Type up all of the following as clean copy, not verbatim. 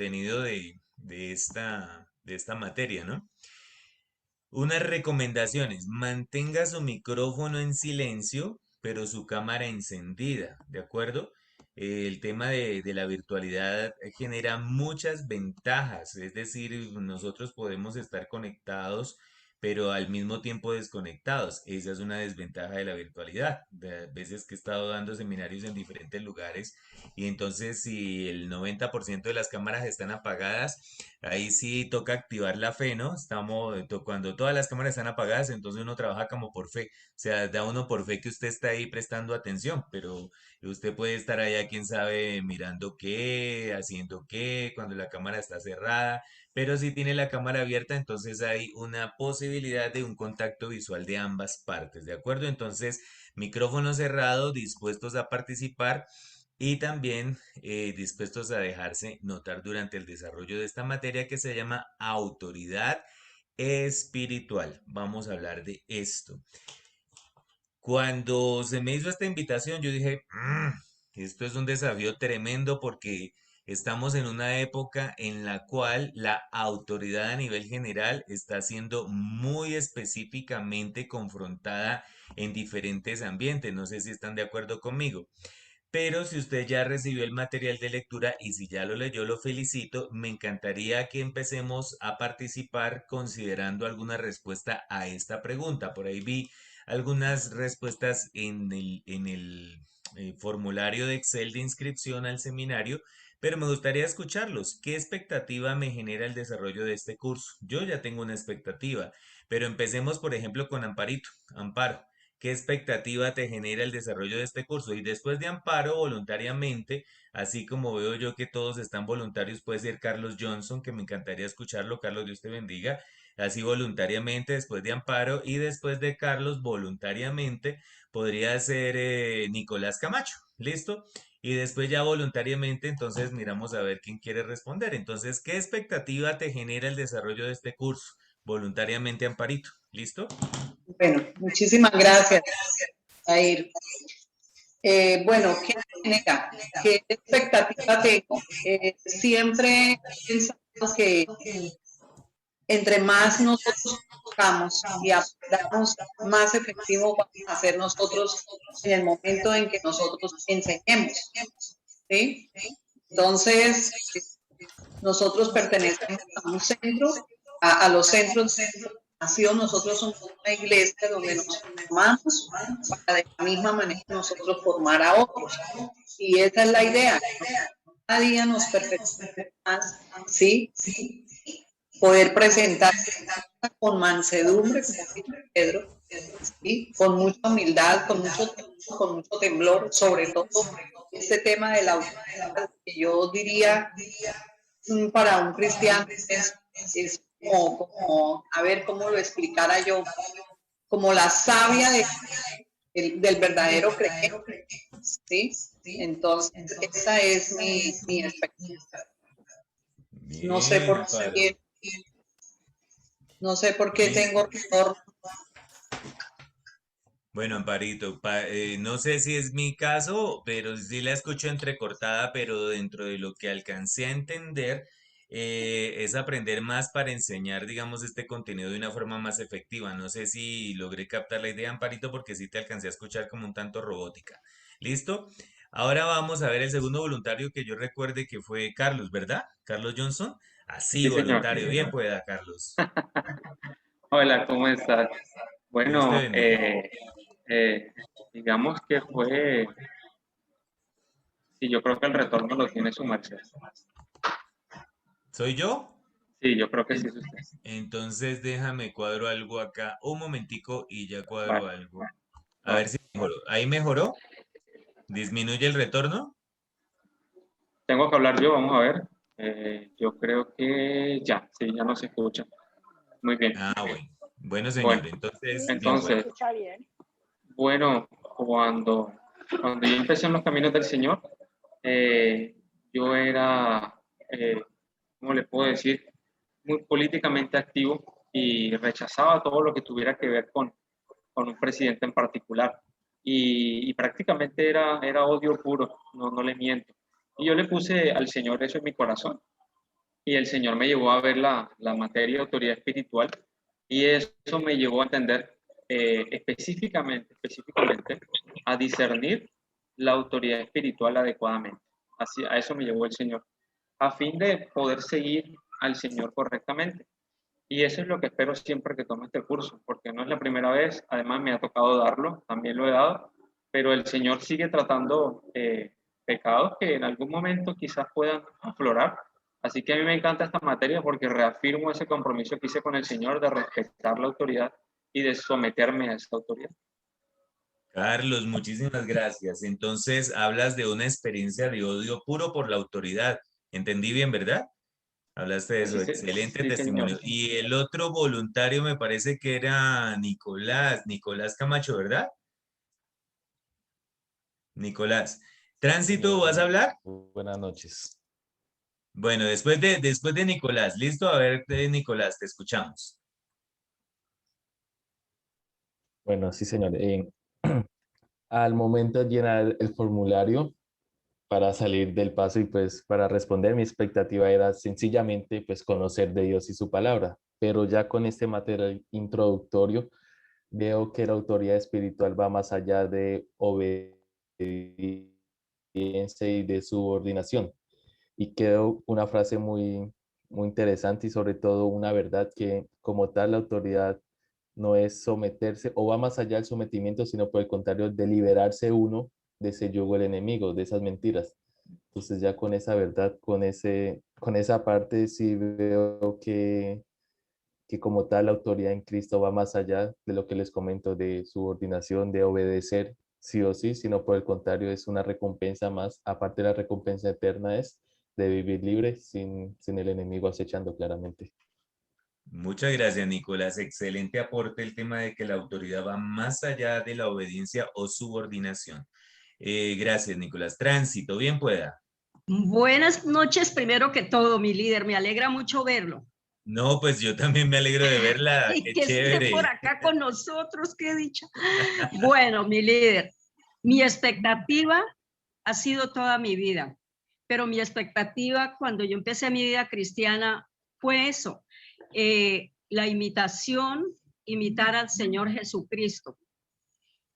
contenido de esta materia, ¿no? Unas recomendaciones. Mantenga su micrófono en silencio, pero su cámara encendida, ¿de acuerdo? El tema de la virtualidad genera muchas ventajas, es decir, nosotros podemos estar conectados, pero al mismo tiempo desconectados. Esa es una desventaja de la virtualidad. De veces que he estado dando seminarios en diferentes lugares y entonces si el 90% de las cámaras están apagadas, ahí sí toca activar la fe, ¿no? Cuando todas las cámaras están apagadas, entonces uno trabaja como por fe. O sea, da uno por fe que usted está ahí prestando atención, pero usted puede estar allá, quién sabe, mirando qué, haciendo qué, cuando la cámara está cerrada. Pero si tiene la cámara abierta, entonces hay una posibilidad de un contacto visual de ambas partes, ¿de acuerdo? Entonces, micrófono cerrado, dispuestos a participar y también dispuestos a dejarse notar durante el desarrollo de esta materia que se llama autoridad espiritual. Vamos a hablar de esto. Cuando se me hizo esta invitación, yo dije, esto es un desafío tremendo porque estamos en una época en la cual la autoridad a nivel general está siendo muy específicamente confrontada en diferentes ambientes. No sé si están de acuerdo conmigo. Pero si usted ya recibió el material de lectura y si ya lo leyó, lo felicito. Me encantaría que empecemos a participar considerando alguna respuesta a esta pregunta. Por ahí vi algunas respuestas en el formulario de Excel de inscripción al seminario, pero me gustaría escucharlos. ¿Qué expectativa me genera el desarrollo de este curso? Yo ya tengo una expectativa, pero empecemos, por ejemplo, con Amparito. Amparo. ¿Qué expectativa te genera el desarrollo de este curso? Y después de Amparo, voluntariamente, así como veo yo que todos están voluntarios, puede ser Carlos Johnson, que me encantaría escucharlo. Carlos, Dios te bendiga. Así voluntariamente, después de Amparo y después de Carlos, voluntariamente, podría ser Nicolás Camacho. ¿Listo? Y después ya voluntariamente, entonces miramos a ver quién quiere responder. Entonces, ¿qué expectativa te genera el desarrollo de este curso? Voluntariamente, Amparito. ¿Listo? Bueno, muchísimas gracias, Jair. Bueno, ¿qué me genera? ¿Qué expectativa tengo? Siempre he pensado que entre más nosotros hagamos y aprendamos, más efectivo vamos a ser nosotros en el momento en que nosotros enseñemos, ¿sí? Entonces, nosotros pertenecemos a un centro, a los centros de formación. Nosotros somos una iglesia donde nos formamos para de la misma manera nosotros formar a otros. Y esa es la idea. Cada día nos perfeccionamos más, ¿sí? Poder presentar con mansedumbre, como dice Pedro, ¿sí? Con mucha humildad, con mucho temblor, sobre todo este tema de la autoridad, que yo diría para un cristiano es como, a ver cómo lo explicara yo, como la savia del verdadero creyente, ¿sí? Entonces, esa es mi expectativa. No sé Bien, por Amparo. qué, no sé por qué Listo. tengo retorno. Bueno, Amparito, no sé si es mi caso, pero sí la escucho entrecortada, pero dentro de lo que alcancé a entender, es aprender más para enseñar, digamos, este contenido de una forma más efectiva. No sé si logré captar la idea, Amparito, porque sí te alcancé a escuchar como un tanto robótica. ¿Listo? Ahora vamos a ver el segundo voluntario que yo recuerde que fue Carlos, ¿verdad? Carlos Johnson. Así, Sí, señor. voluntario. Bien pueda, Carlos. Hola, ¿cómo estás? Dios te Bueno, bendiga. eh, digamos que fue, sí, yo creo que el retorno lo tiene su merced. ¿Soy yo? Sí, yo creo que sí es usted. Entonces déjame cuadro algo acá. Un momentico y ya cuadro Vale, algo. A ver vale. si mejoró. ¿Ahí mejoró? ¿Disminuye el retorno? Tengo que hablar yo, vamos a ver. Yo creo que ya, sí, ya no se escucha. Muy bien. Ah, bueno. Bueno, señor. Bueno, Entonces, Sí, bien ya se pueda. entonces, escucha bien. bueno, cuando yo empecé en los caminos del Señor, eh, yo era, eh, ¿cómo le puedo decir? Muy políticamente activo y rechazaba todo lo que tuviera que ver con un presidente en particular. Y prácticamente era odio puro, no le miento. Y yo le puse al Señor eso en mi corazón. y el Señor me llevó a ver la materia de autoridad espiritual y eso me llevó a entender específicamente a discernir la autoridad espiritual adecuadamente. Así, a eso me llevó el Señor, a fin de poder seguir al Señor correctamente. Y eso es lo que espero siempre que tome este curso, porque no es la primera vez, además me ha tocado darlo, también lo he dado, pero el Señor sigue tratando pecados que en algún momento quizás puedan aflorar. Así que a mí me encanta esta materia porque reafirmo ese compromiso que hice con el Señor de respetar la autoridad y de someterme a esa autoridad. Carlos, muchísimas gracias. Entonces, hablas de una experiencia de odio puro por la autoridad. Entendí bien, ¿verdad? Hablaste de eso, Sí, excelente sí, señor. testimonio. Y el otro voluntario me parece que era Nicolás Camacho, ¿verdad? Nicolás. ¿Tránsito Señor, vas a hablar? buenas noches. Bueno, después de Nicolás, listo, a ver, Nicolás, te escuchamos. Bueno, sí, señor. Al momento de llenar el formulario para salir del paso y pues para responder, mi expectativa era sencillamente pues conocer de Dios y su palabra, pero ya con este material introductorio veo que la autoridad espiritual va más allá de obediencia y de subordinación. Y quedó una frase muy interesante y sobre todo una verdad que como tal la autoridad no es someterse o va más allá del sometimiento, sino por el contrario, de liberarse uno de ese yugo del enemigo, de esas mentiras. Entonces ya con esa verdad, con esa parte sí veo que como tal la autoridad en Cristo va más allá de lo que les comento de subordinación, de obedecer sí o sí, sino por el contrario es una recompensa más, aparte de la recompensa eterna es de vivir libre sin el enemigo acechando claramente. Muchas gracias, Nicolás. Excelente aporte el tema de que la autoridad va más allá de la obediencia o subordinación. Gracias, Nicolás. Tránsito, bien pueda. Buenas noches, primero que todo, mi líder. Me alegra mucho verlo. No, pues yo también me alegro de verla. Y Qué que esté por chévere. acá con nosotros, qué dicha. Bueno, mi líder, mi expectativa ha sido toda mi vida, pero mi expectativa cuando yo empecé mi vida cristiana fue eso, la imitación, imitar al Señor Jesucristo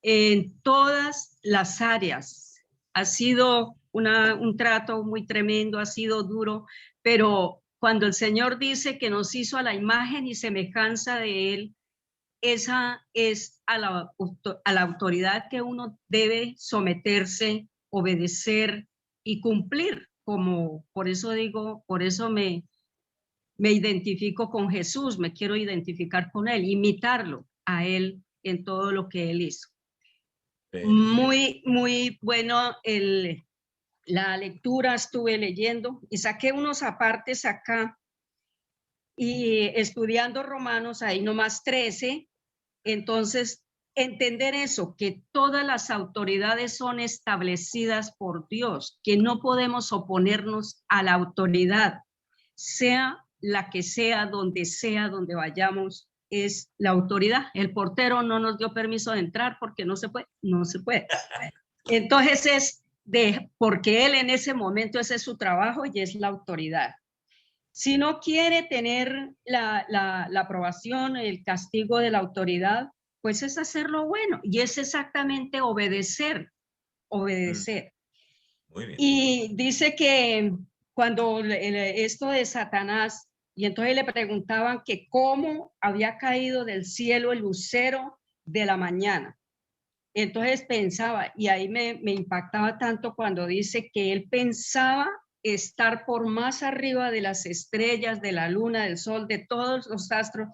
en todas las áreas. Ha sido un trato muy tremendo, ha sido duro, pero cuando el Señor dice que nos hizo a la imagen y semejanza de Él, esa es a la autoridad que uno debe someterse, obedecer y cumplir. Como por eso digo, por eso me identifico con Jesús, me quiero identificar con Él, imitarlo a Él en todo lo que Él hizo. Perfecto. Muy bueno la lectura, estuve leyendo y saqué unos apartes acá y estudiando Romanos, ahí nomás 13, entonces entender eso, que todas las autoridades son establecidas por Dios, que no podemos oponernos a la autoridad, sea la que sea, donde vayamos, es la autoridad. El portero no nos dio permiso de entrar porque no se puede. Entonces es porque él en ese momento ese es su trabajo y es la autoridad. Si no quiere tener la aprobación, el castigo de la autoridad, pues es hacer lo bueno y es exactamente obedecer. Mm, muy bien. Y dice que cuando esto de Satanás, y entonces le preguntaban que cómo había caído del cielo el lucero de la mañana. Entonces pensaba, y ahí me impactaba tanto cuando dice que él pensaba estar por más arriba de las estrellas, de la luna, del sol, de todos los astros,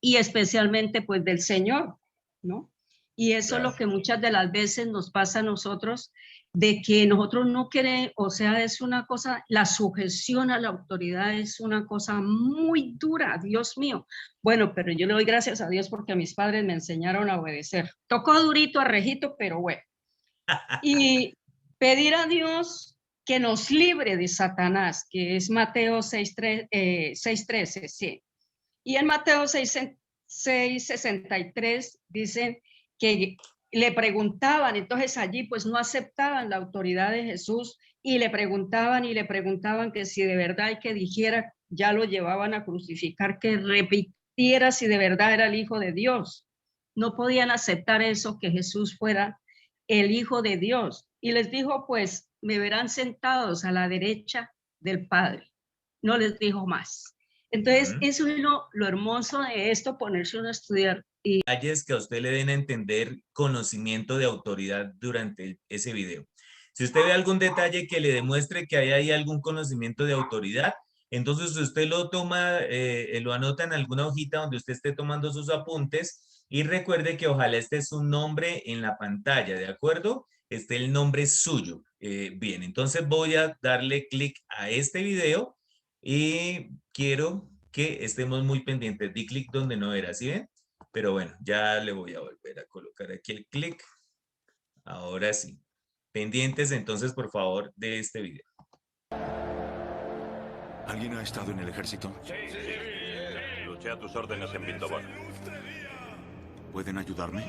y especialmente pues del Señor, ¿no? Y eso es Claro. lo que muchas de las veces nos pasa a nosotros, de que nosotros no queremos, o sea, es una cosa, la sujeción a la autoridad es una cosa muy dura, Dios mío. Bueno, pero yo le doy gracias a Dios porque mis padres me enseñaron a obedecer. Tocó durito, arrejito, pero bueno. Y pedir a Dios que nos libre de Satanás, que es Mateo 6:13, sí. Y en Mateo 6:63 dicen que le preguntaban, entonces allí pues no aceptaban la autoridad de Jesús y le preguntaban que si de verdad y que dijera ya lo llevaban a crucificar, que repitiera si de verdad era el Hijo de Dios. No podían aceptar eso, que Jesús fuera el Hijo de Dios. Y les dijo, pues, me verán sentados a la derecha del Padre. No les dijo más. Entonces, eso es lo hermoso de esto, ponerse uno a estudiar. Y detalles que a usted le den a entender conocimiento de autoridad durante ese video. Si usted ve algún detalle que le demuestre que hay ahí algún conocimiento de autoridad, entonces usted lo toma, lo anota en alguna hojita donde usted esté tomando sus apuntes y recuerde que ojalá esté su nombre en la pantalla, ¿de acuerdo? Esté el nombre suyo. Bien, entonces voy a darle clic a este video y quiero que estemos muy pendientes. Di clic donde no era, ¿sí ven? Pero bueno, ya le voy a volver a colocar aquí el clic. Ahora sí. Pendientes entonces, por favor, de este video. ¿Alguien ha estado en el ejército? Sí. Luché a tus órdenes en Vindobar. ¿Pueden ayudarme?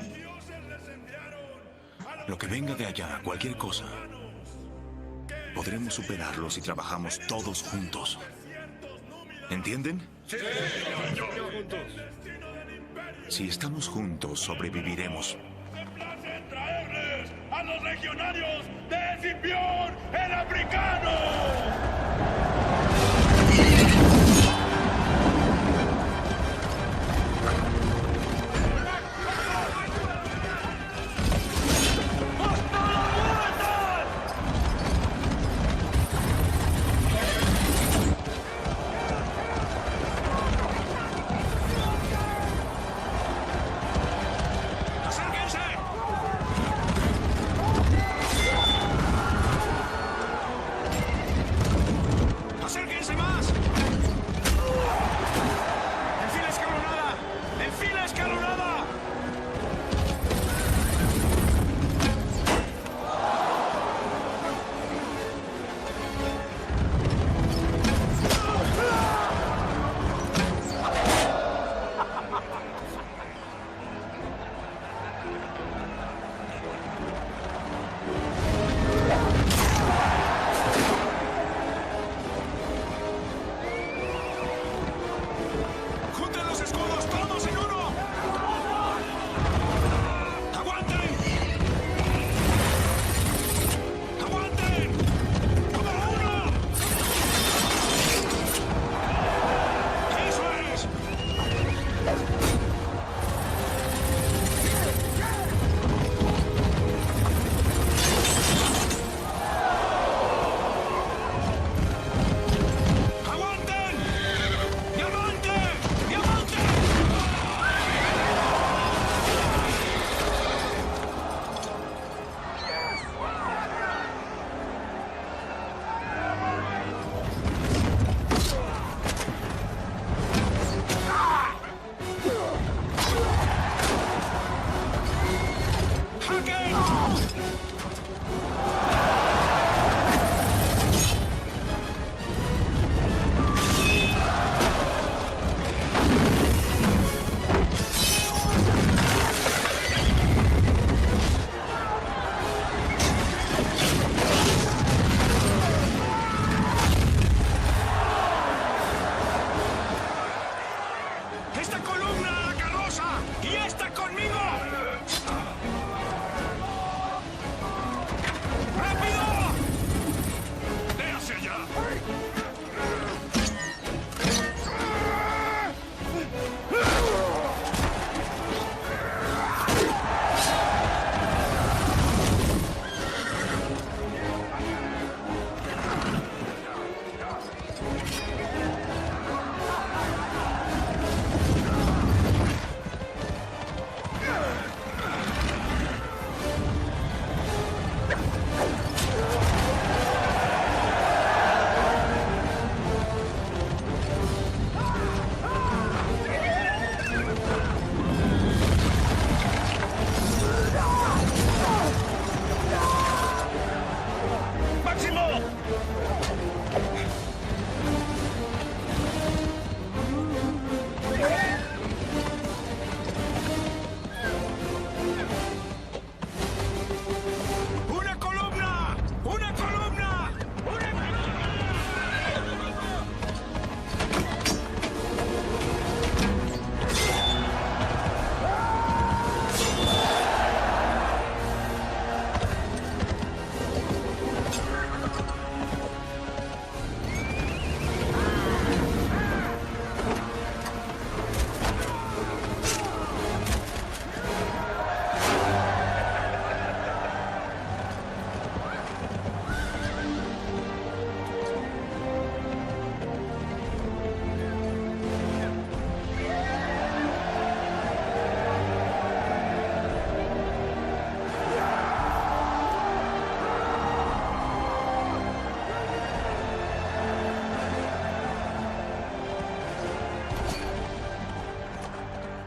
Lo que venga de allá, cualquier cosa, podremos superarlo si trabajamos todos juntos. ¿Entienden? Sí. Si estamos juntos, sobreviviremos. ¡Me place traerles a los legionarios de Escipión, el africano!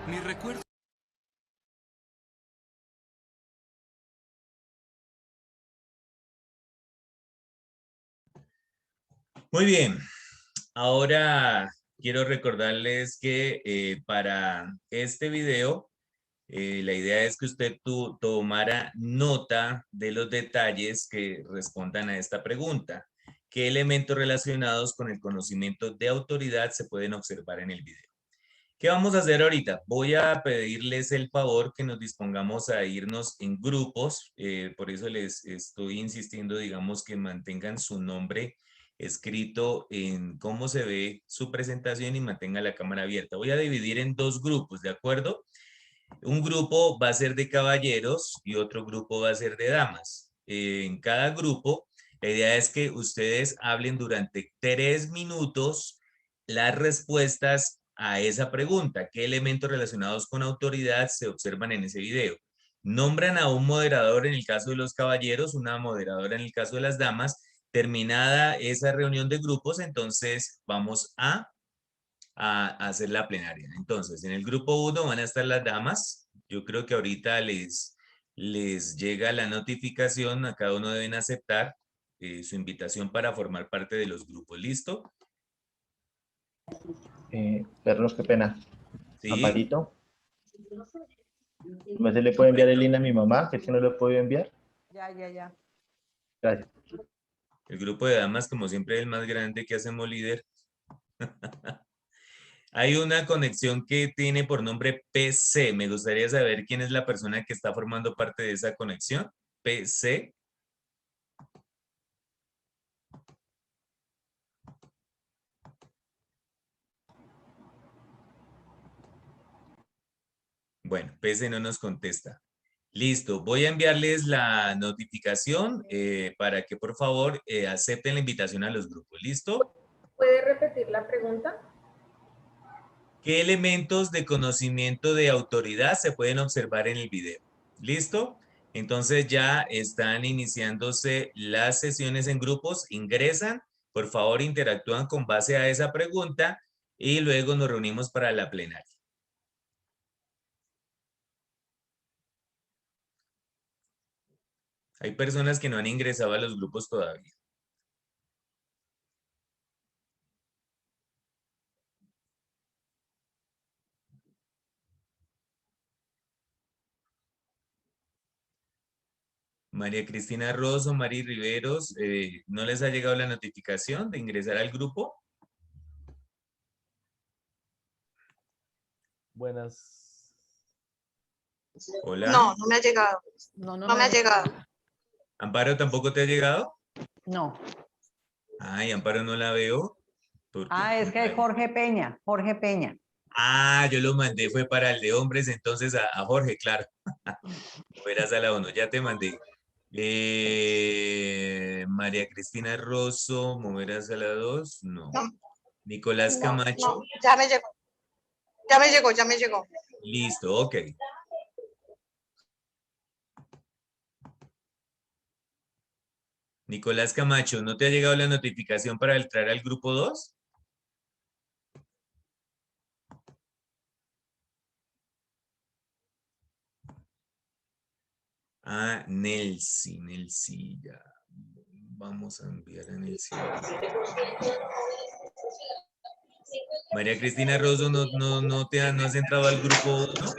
Ni recuerdo. Muy bien. Ahora quiero recordarles que para este video, la idea es que usted tomara nota de los detalles que respondan a esta pregunta. ¿Qué elementos relacionados con el conocimiento de autoridad se pueden observar en el video? ¿Qué vamos a hacer ahorita? Voy a pedirles el favor que nos dispongamos a irnos en grupos, por eso les estoy insistiendo, digamos, que mantengan su nombre escrito en cómo se ve su presentación y mantenga la cámara abierta. Voy a dividir en dos grupos, ¿de acuerdo? Un grupo va a ser de caballeros y otro grupo va a ser de damas. En cada grupo, la idea es que ustedes hablen durante 3 minutos las respuestas a esa pregunta. ¿Qué elementos relacionados con autoridad se observan en ese video? Nombran a un moderador en el caso de los caballeros, una moderadora en el caso de las damas. Terminada esa reunión de grupos, entonces vamos a hacer la plenaria. Entonces, en el grupo 1 van a estar las damas. Yo creo que ahorita les llega la notificación. A cada uno deben aceptar su invitación para formar parte de los grupos. ¿Listo? Carlos, qué pena. Sí. Amparito. ¿Me se le puede enviar el link a mi mamá? Que es que no le puedo enviar. Ya. Gracias. El grupo de damas, como siempre, es el más grande que hacemos líder. Hay una conexión que tiene por nombre PC. Me gustaría saber quién es la persona que está formando parte de esa conexión. PC. Bueno, PC no nos contesta. Listo, voy a enviarles la notificación para que por favor acepten la invitación a los grupos. ¿Listo? ¿Puede repetir la pregunta? ¿Qué elementos de conocimiento de autoridad se pueden observar en el video? ¿Listo? Entonces ya están iniciándose las sesiones en grupos. Ingresan, por favor interactúan con base a esa pregunta y luego nos reunimos para la plenaria. Hay personas que no han ingresado a los grupos todavía. María Cristina Rosso, Mari Riveros, ¿no les ha llegado la notificación de ingresar al grupo? Buenas. Hola. No me ha llegado. No No me ha llegado. ¿Amparo tampoco te ha llegado? No. Ay, Amparo no la veo. Es que es Jorge Peña. Yo lo mandé, fue para el de hombres, entonces a Jorge, claro. Verás a la 1, ya te mandé. María Cristina Rosso, moverás a la 2, no. Nicolás Camacho. No, ya me llegó. Listo, ok. Nicolás Camacho, ¿no te ha llegado la notificación para entrar al grupo 2? Nelsi, ya. Vamos a enviar a Nelsi. María Cristina Rosso, ¿no has entrado al grupo 1?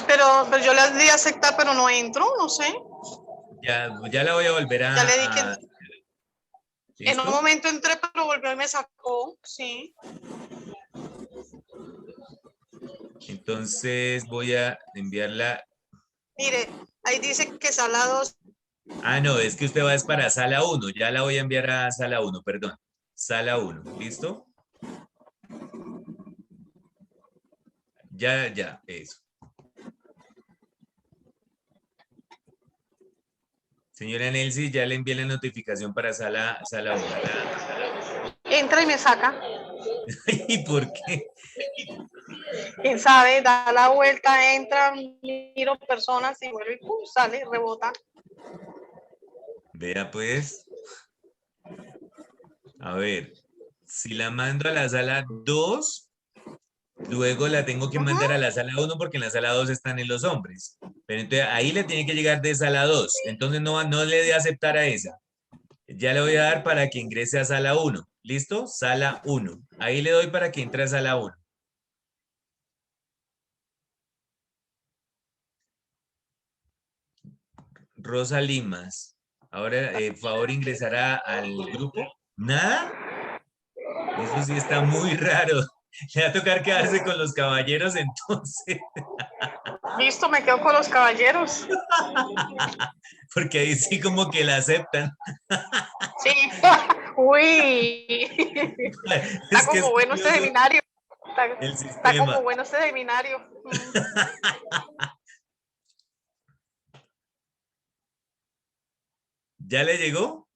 Pero yo le di a aceptar, pero no entro, no sé. Ya la voy a volver a... Ya le di que... En un ¿Listo? momento entré, pero volvió y me sacó, sí. Entonces voy a enviarla. Mire, ahí dice que sala 2. No, es que usted va es para sala 1. Ya la voy a enviar a sala 1, perdón. Sala 1, ¿listo? Ya, eso. Señora Nelsi, ya le envié la notificación para sala 1. Entra y me saca. ¿Y por qué? Quién sabe, da la vuelta, entra, miro personas y vuelve y pum, sale, rebota. Vea pues. A ver, si la mando a la sala 2, Luego la tengo que mandar a la sala 1 porque en la sala 2 están en los hombres. Pero entonces ahí le tiene que llegar de sala 2. Entonces no le dé a aceptar a esa. Ya le voy a dar para que ingrese a sala 1. ¿Listo? Sala 1. Ahí le doy para que entre a sala 1. Rosa Limas. Ahora, favor, ingresará al grupo. ¿Nada? Eso sí está muy raro. Le va a tocar quedarse con los caballeros entonces. Listo, me quedo con los caballeros. Porque ahí sí como que la aceptan. Sí. Uy. Está como bueno este seminario. Está como bueno este seminario. ¿Ya le llegó?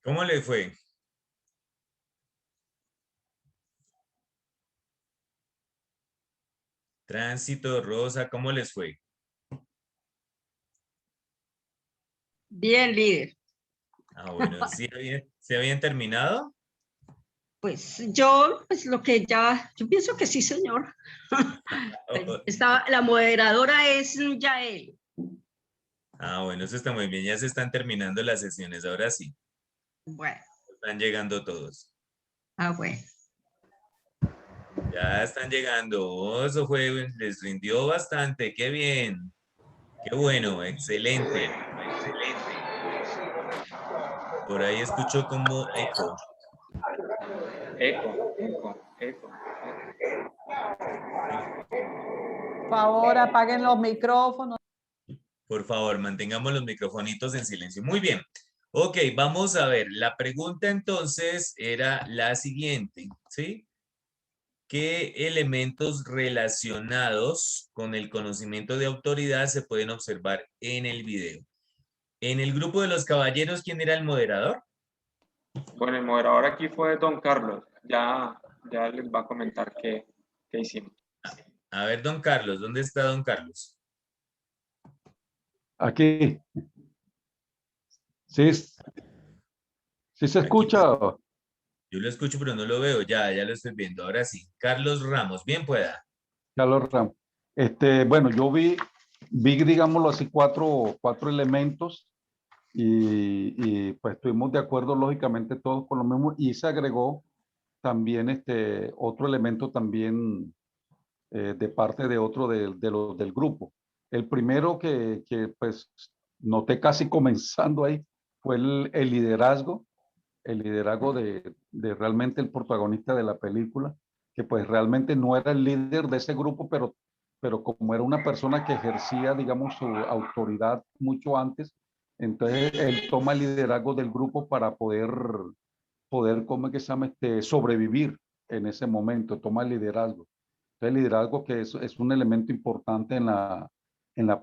¿Cómo le fue? Tránsito, Rosa, ¿cómo les fue? Bien, líder. Ah, bueno, ¿sí se habían terminado? Pues yo, pues lo que ya, yo pienso que sí, señor. La moderadora es Yael. Ah, bueno, eso está muy bien. Ya se están terminando las sesiones, ahora sí. Bueno. Están llegando todos. Ah, bueno. Ya están llegando. Oh, eso fue, les rindió bastante. Qué bien. Qué bueno, excelente. Por ahí escucho como eco. Eco. Por favor, apaguen los micrófonos. Por favor, mantengamos los microfonitos en silencio. Muy bien. Ok, vamos a ver. La pregunta entonces era la siguiente, ¿sí? ¿Qué elementos relacionados con el conocimiento de autoridad se pueden observar en el video? En el grupo de los caballeros, ¿quién era el moderador? Bueno, el moderador aquí fue don Carlos. Ya les va a comentar qué hicimos. A ver, don Carlos, ¿dónde está don Carlos? Aquí. Sí, sí se escucha. Yo lo escucho, pero no lo veo. Ya lo estoy viendo. Ahora sí. Carlos Ramos, bien pueda. Carlos Ramos. Bueno, yo vi, digámoslo así, cuatro elementos y pues estuvimos de acuerdo lógicamente todos con lo mismo y se agregó también otro elemento también de parte de otro del grupo. El primero que pues noté casi comenzando ahí fue el liderazgo de realmente el protagonista de la película, que pues realmente no era el líder de ese grupo, pero como era una persona que ejercía, digamos, su autoridad mucho antes, entonces él toma el liderazgo del grupo para poder ¿cómo es que se llama? Sobrevivir en ese momento, toma el liderazgo. Entonces el liderazgo que es un elemento importante en la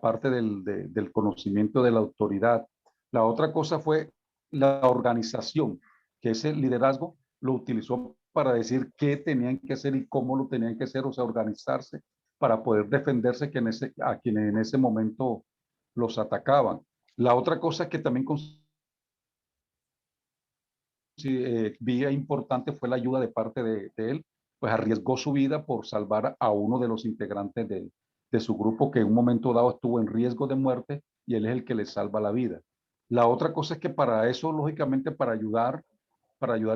parte del conocimiento de la autoridad. La otra cosa fue la organización, que ese liderazgo lo utilizó para decir qué tenían que hacer y cómo lo tenían que hacer, o sea, organizarse para poder defenderse a quienes en ese momento los atacaban. La otra cosa que también vi importante fue la ayuda de parte de él, pues arriesgó su vida por salvar a uno de los integrantes de su grupo que en un momento dado estuvo en riesgo de muerte y él es el que le salva la vida. La otra cosa es que para eso, lógicamente, para ayudar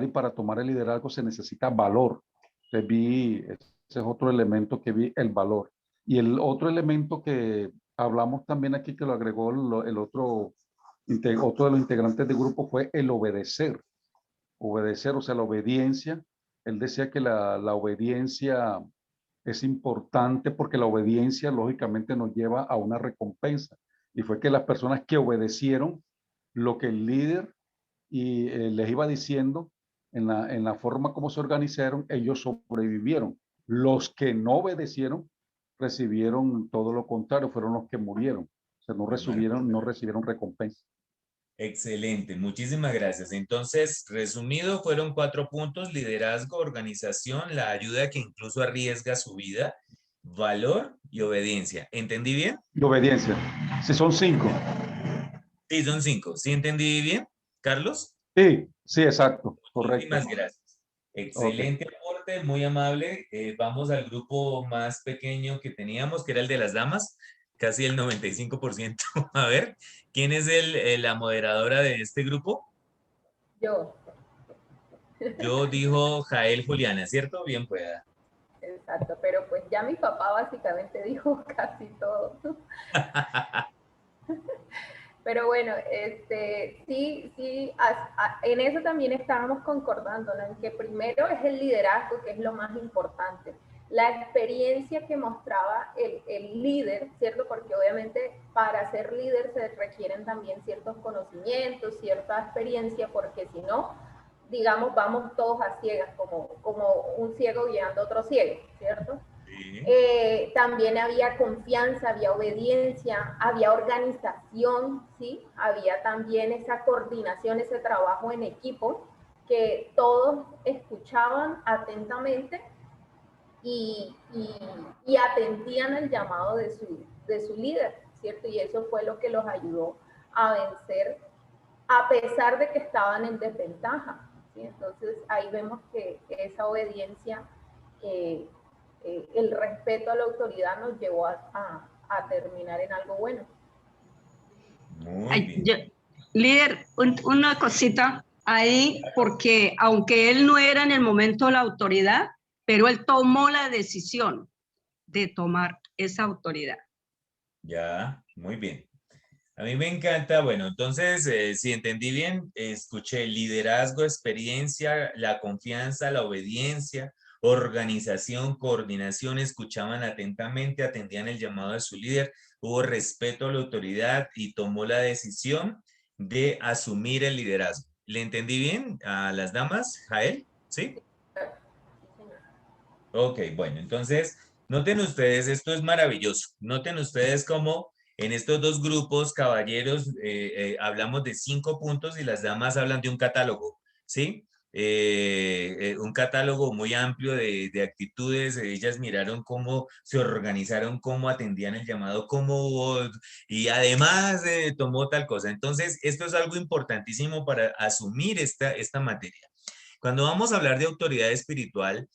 y para tomar el liderazgo se necesita valor. Ese es otro elemento que vi, el valor. Y el otro elemento que hablamos también aquí, que lo agregó el otro de los integrantes del grupo, fue el obedecer. Obedecer, o sea, la obediencia. Él decía que la obediencia es importante porque la obediencia lógicamente nos lleva a una recompensa. Y fue que las personas que obedecieron lo que el líder les iba diciendo en la forma como se organizaron, ellos sobrevivieron. Los que no obedecieron recibieron todo lo contrario, fueron los que murieron. O sea, no recibieron recompensa. Excelente, muchísimas gracias. Entonces, resumido, fueron 4 puntos: liderazgo, organización, la ayuda que incluso arriesga su vida, valor y obediencia. ¿Entendí bien? Y obediencia. Sí, son 5. Sí, son 5. ¿Sí entendí bien, Carlos? Sí, sí, exacto, correcto. Muchísimas gracias. Excelente aporte, muy amable. Vamos al grupo más pequeño que teníamos, que era el de las damas, casi el 95%. A ver, ¿quién es la moderadora de este grupo? Yo. Yo dijo Jael Juliana, ¿cierto? Bien pueda. Exacto, pero pues ya mi papá básicamente dijo casi todo. Pero bueno, sí, en eso también estábamos concordando, ¿no? En que primero es el liderazgo, que es lo más importante. La experiencia que mostraba el líder, ¿cierto? Porque obviamente para ser líder se requieren también ciertos conocimientos, cierta experiencia, porque si no, digamos, vamos todos a ciegas, como un ciego guiando a otro ciego, ¿cierto? Sí. También había confianza, había obediencia, había organización, ¿sí? Había también esa coordinación, ese trabajo en equipo, que todos escuchaban atentamente y atendían el llamado de su líder, ¿cierto? Y eso fue lo que los ayudó a vencer, a pesar de que estaban en desventaja, ¿sí? Entonces ahí vemos que esa obediencia, el respeto a la autoridad nos llevó a terminar en algo bueno. Muy bien. Líder, una cosita ahí, porque aunque él no era en el momento la autoridad, pero él tomó la decisión de tomar esa autoridad. Ya, muy bien. A mí me encanta, bueno, entonces, si entendí bien, escuché liderazgo, experiencia, la confianza, la obediencia, organización, coordinación, escuchaban atentamente, atendían el llamado de su líder, hubo respeto a la autoridad y tomó la decisión de asumir el liderazgo. ¿Le entendí bien a las damas, Jael? ¿Sí? Ok, bueno, entonces, noten ustedes, esto es maravilloso. Noten ustedes cómo en estos dos grupos, caballeros, hablamos de 5 puntos y las damas hablan de un catálogo, ¿sí? Un catálogo muy amplio de actitudes. Ellas miraron cómo se organizaron, cómo atendían el llamado, cómo hubo, y además tomó tal cosa. Entonces, esto es algo importantísimo para asumir esta materia. Cuando vamos a hablar de autoridad espiritual,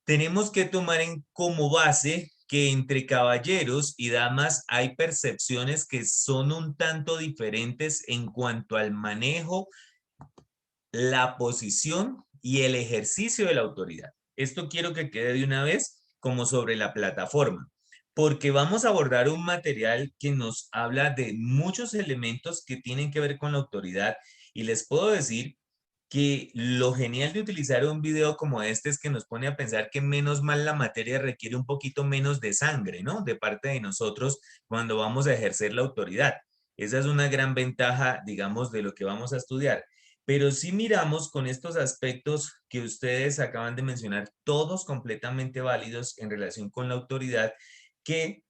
tenemos que tomar como base que entre caballeros y damas hay percepciones que son un tanto diferentes en cuanto al manejo, la posición y el ejercicio de la autoridad. Esto quiero que quede de una vez como sobre la plataforma, porque vamos a abordar un material que nos habla de muchos elementos que tienen que ver con la autoridad, y les puedo decir que lo genial de utilizar un video como este es que nos pone a pensar que menos mal la materia requiere un poquito menos de sangre, ¿no? De parte de nosotros cuando vamos a ejercer la autoridad. Esa es una gran ventaja, digamos, de lo que vamos a estudiar. Pero si miramos con estos aspectos que ustedes acaban de mencionar, todos completamente válidos en relación con la autoridad, que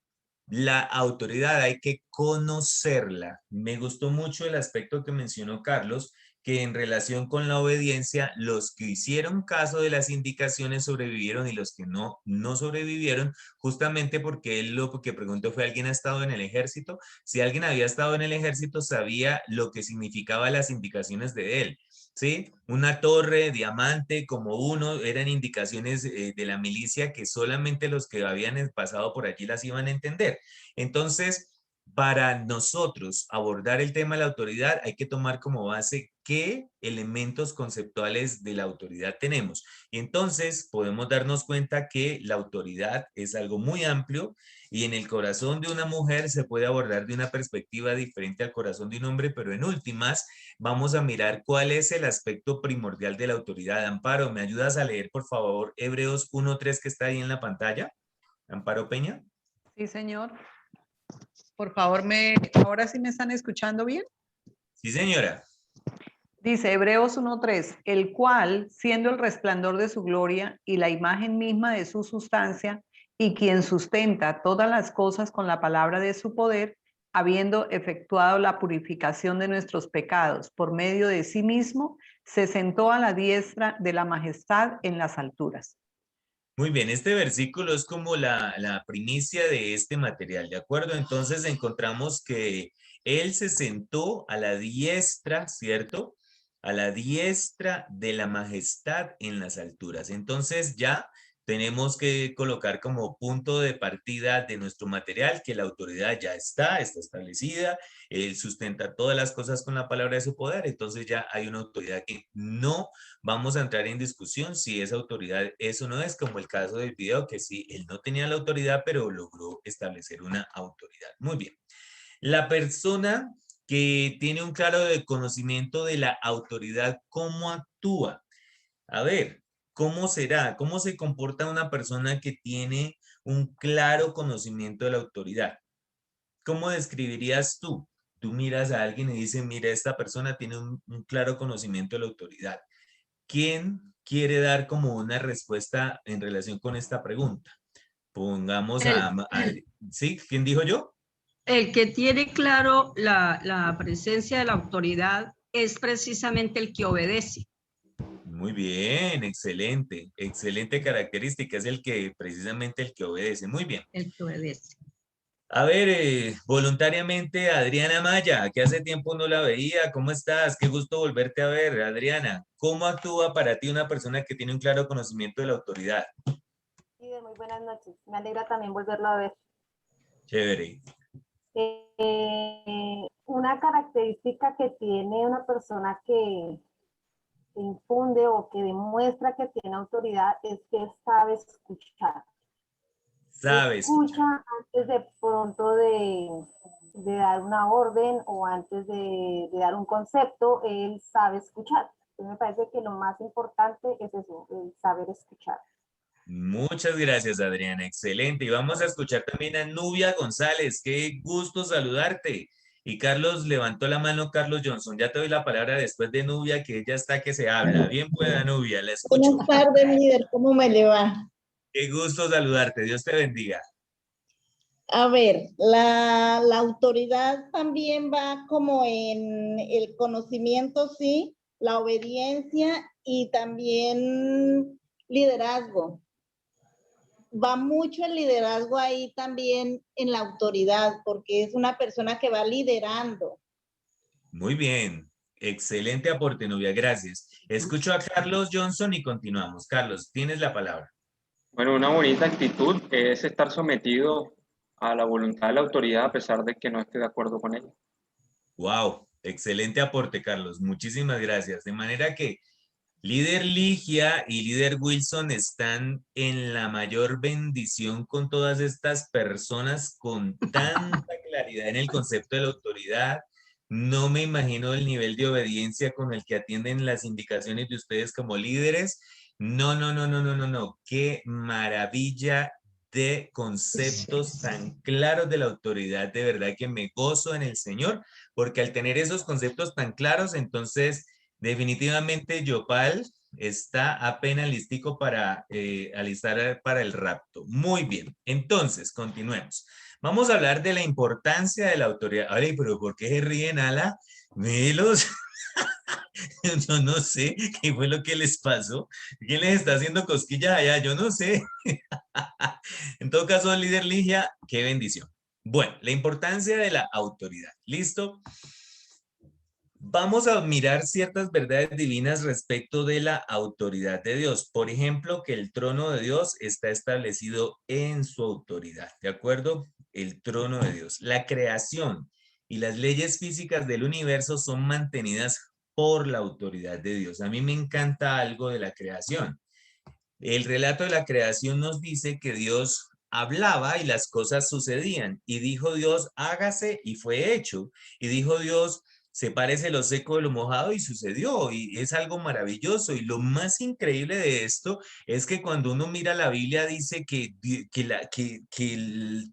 la autoridad hay que conocerla. Me gustó mucho el aspecto que mencionó Carlos, que en relación con la obediencia, los que hicieron caso de las indicaciones sobrevivieron y los que no sobrevivieron, justamente porque él lo que preguntó fue, ¿alguien ha estado en el ejército? Si alguien había estado en el ejército, sabía lo que significaban las indicaciones de él. ¿Sí? Una torre, diamante, como uno, eran indicaciones de la milicia que solamente los que habían pasado por allí las iban a entender. Entonces, para nosotros abordar el tema de la autoridad, hay que tomar como base qué elementos conceptuales de la autoridad tenemos. Y entonces podemos darnos cuenta que la autoridad es algo muy amplio y en el corazón de una mujer se puede abordar de una perspectiva diferente al corazón de un hombre, pero en últimas vamos a mirar cuál es el aspecto primordial de la autoridad. Amparo, ¿me ayudas a leer, por favor, Hebreos 1:3 que está ahí en la pantalla? Amparo Peña. Sí, señor. Por favor, ahora sí me están escuchando bien. Sí, señora. Dice Hebreos 1:3, el cual, siendo el resplandor de su gloria y la imagen misma de su sustancia, y quien sustenta todas las cosas con la palabra de su poder, habiendo efectuado la purificación de nuestros pecados por medio de sí mismo, se sentó a la diestra de la majestad en las alturas. Muy bien, este versículo es como la primicia de este material, ¿de acuerdo? Entonces encontramos que él se sentó a la diestra, ¿cierto? A la diestra de la majestad en las alturas. Entonces ya tenemos que colocar como punto de partida de nuestro material que la autoridad ya está establecida, él sustenta todas las cosas con la palabra de su poder, entonces ya hay una autoridad que no vamos a entrar en discusión si esa autoridad es o no es, como el caso del video, que sí, él no tenía la autoridad, pero logró establecer una autoridad. Muy bien. La persona que tiene un claro conocimiento de la autoridad, ¿cómo actúa? A ver, ¿cómo será? ¿Cómo se comporta una persona que tiene un claro conocimiento de la autoridad? ¿Cómo describirías tú? Tú miras a alguien y dices, mira, esta persona tiene un claro conocimiento de la autoridad. ¿Quién quiere dar como una respuesta en relación con esta pregunta? Pongamos ¿sí? ¿Quién dijo yo? El que tiene claro la presencia de la autoridad es precisamente el que obedece. Muy bien, excelente, excelente característica, es precisamente el que obedece, muy bien. El que obedece. A ver, voluntariamente, Adriana Maya, que hace tiempo no la veía, ¿cómo estás? Qué gusto volverte a ver, Adriana. ¿Cómo actúa para ti una persona que tiene un claro conocimiento de la autoridad? Sí, muy buenas noches, me alegra también volverlo a ver. Chévere. Una característica que tiene una persona que infunde o que demuestra que tiene autoridad es que sabe escuchar. Sabes. Escucha antes de pronto de dar una orden o antes de dar un concepto, él sabe escuchar. Entonces me parece que lo más importante es eso, el saber escuchar. Muchas gracias, Adriana. Excelente. Y vamos a escuchar también a Nubia González. Qué gusto saludarte. Y Carlos levantó la mano, Carlos Johnson. Ya te doy la palabra después de Nubia, que ella está que se habla. Bien pueda, Nubia, la escucho. Buenas tardes, líder. ¿Cómo me le va? Qué gusto saludarte. Dios te bendiga. A ver, la autoridad también va como en el conocimiento, sí, la obediencia y también liderazgo. Va mucho el liderazgo ahí también en la autoridad, porque es una persona que va liderando. Muy bien. Excelente aporte, Nubia. Gracias. Escucho a Carlos Johnson y continuamos. Carlos, tienes la palabra. Bueno, una bonita actitud es estar sometido a la voluntad de la autoridad a pesar de que no esté de acuerdo con ella. Wow, excelente aporte, Carlos. Muchísimas gracias. De manera que líder Ligia y líder Wilson están en la mayor bendición con todas estas personas con tanta claridad en el concepto de la autoridad. No me imagino el nivel de obediencia con el que atienden las indicaciones de ustedes como líderes. No. Qué maravilla de conceptos tan claros de la autoridad. De verdad que me gozo en el Señor, porque al tener esos conceptos tan claros, entonces definitivamente Yopal está apenas listico para alistar para el rapto. Muy bien, entonces continuemos. Vamos a hablar de la importancia de la autoridad. Ay, pero ¿por qué se ríen, Ala? Melos. Yo no sé qué fue lo que les pasó. ¿Quién les está haciendo cosquillas allá? Yo no sé. En todo caso, líder Ligia, qué bendición. Bueno, la importancia de la autoridad. ¿Listo? Vamos a mirar ciertas verdades divinas respecto de la autoridad de Dios. Por ejemplo, que el trono de Dios está establecido en su autoridad. ¿De acuerdo? El trono de Dios. La creación y las leyes físicas del universo son mantenidas por la autoridad de Dios. A mí me encanta algo de la creación. El relato de la creación nos dice que Dios hablaba y las cosas sucedían. Y dijo Dios, hágase y fue hecho. Y dijo Dios, sepárese lo seco de lo mojado y sucedió. Y es algo maravilloso. Y lo más increíble de esto es que cuando uno mira la Biblia dice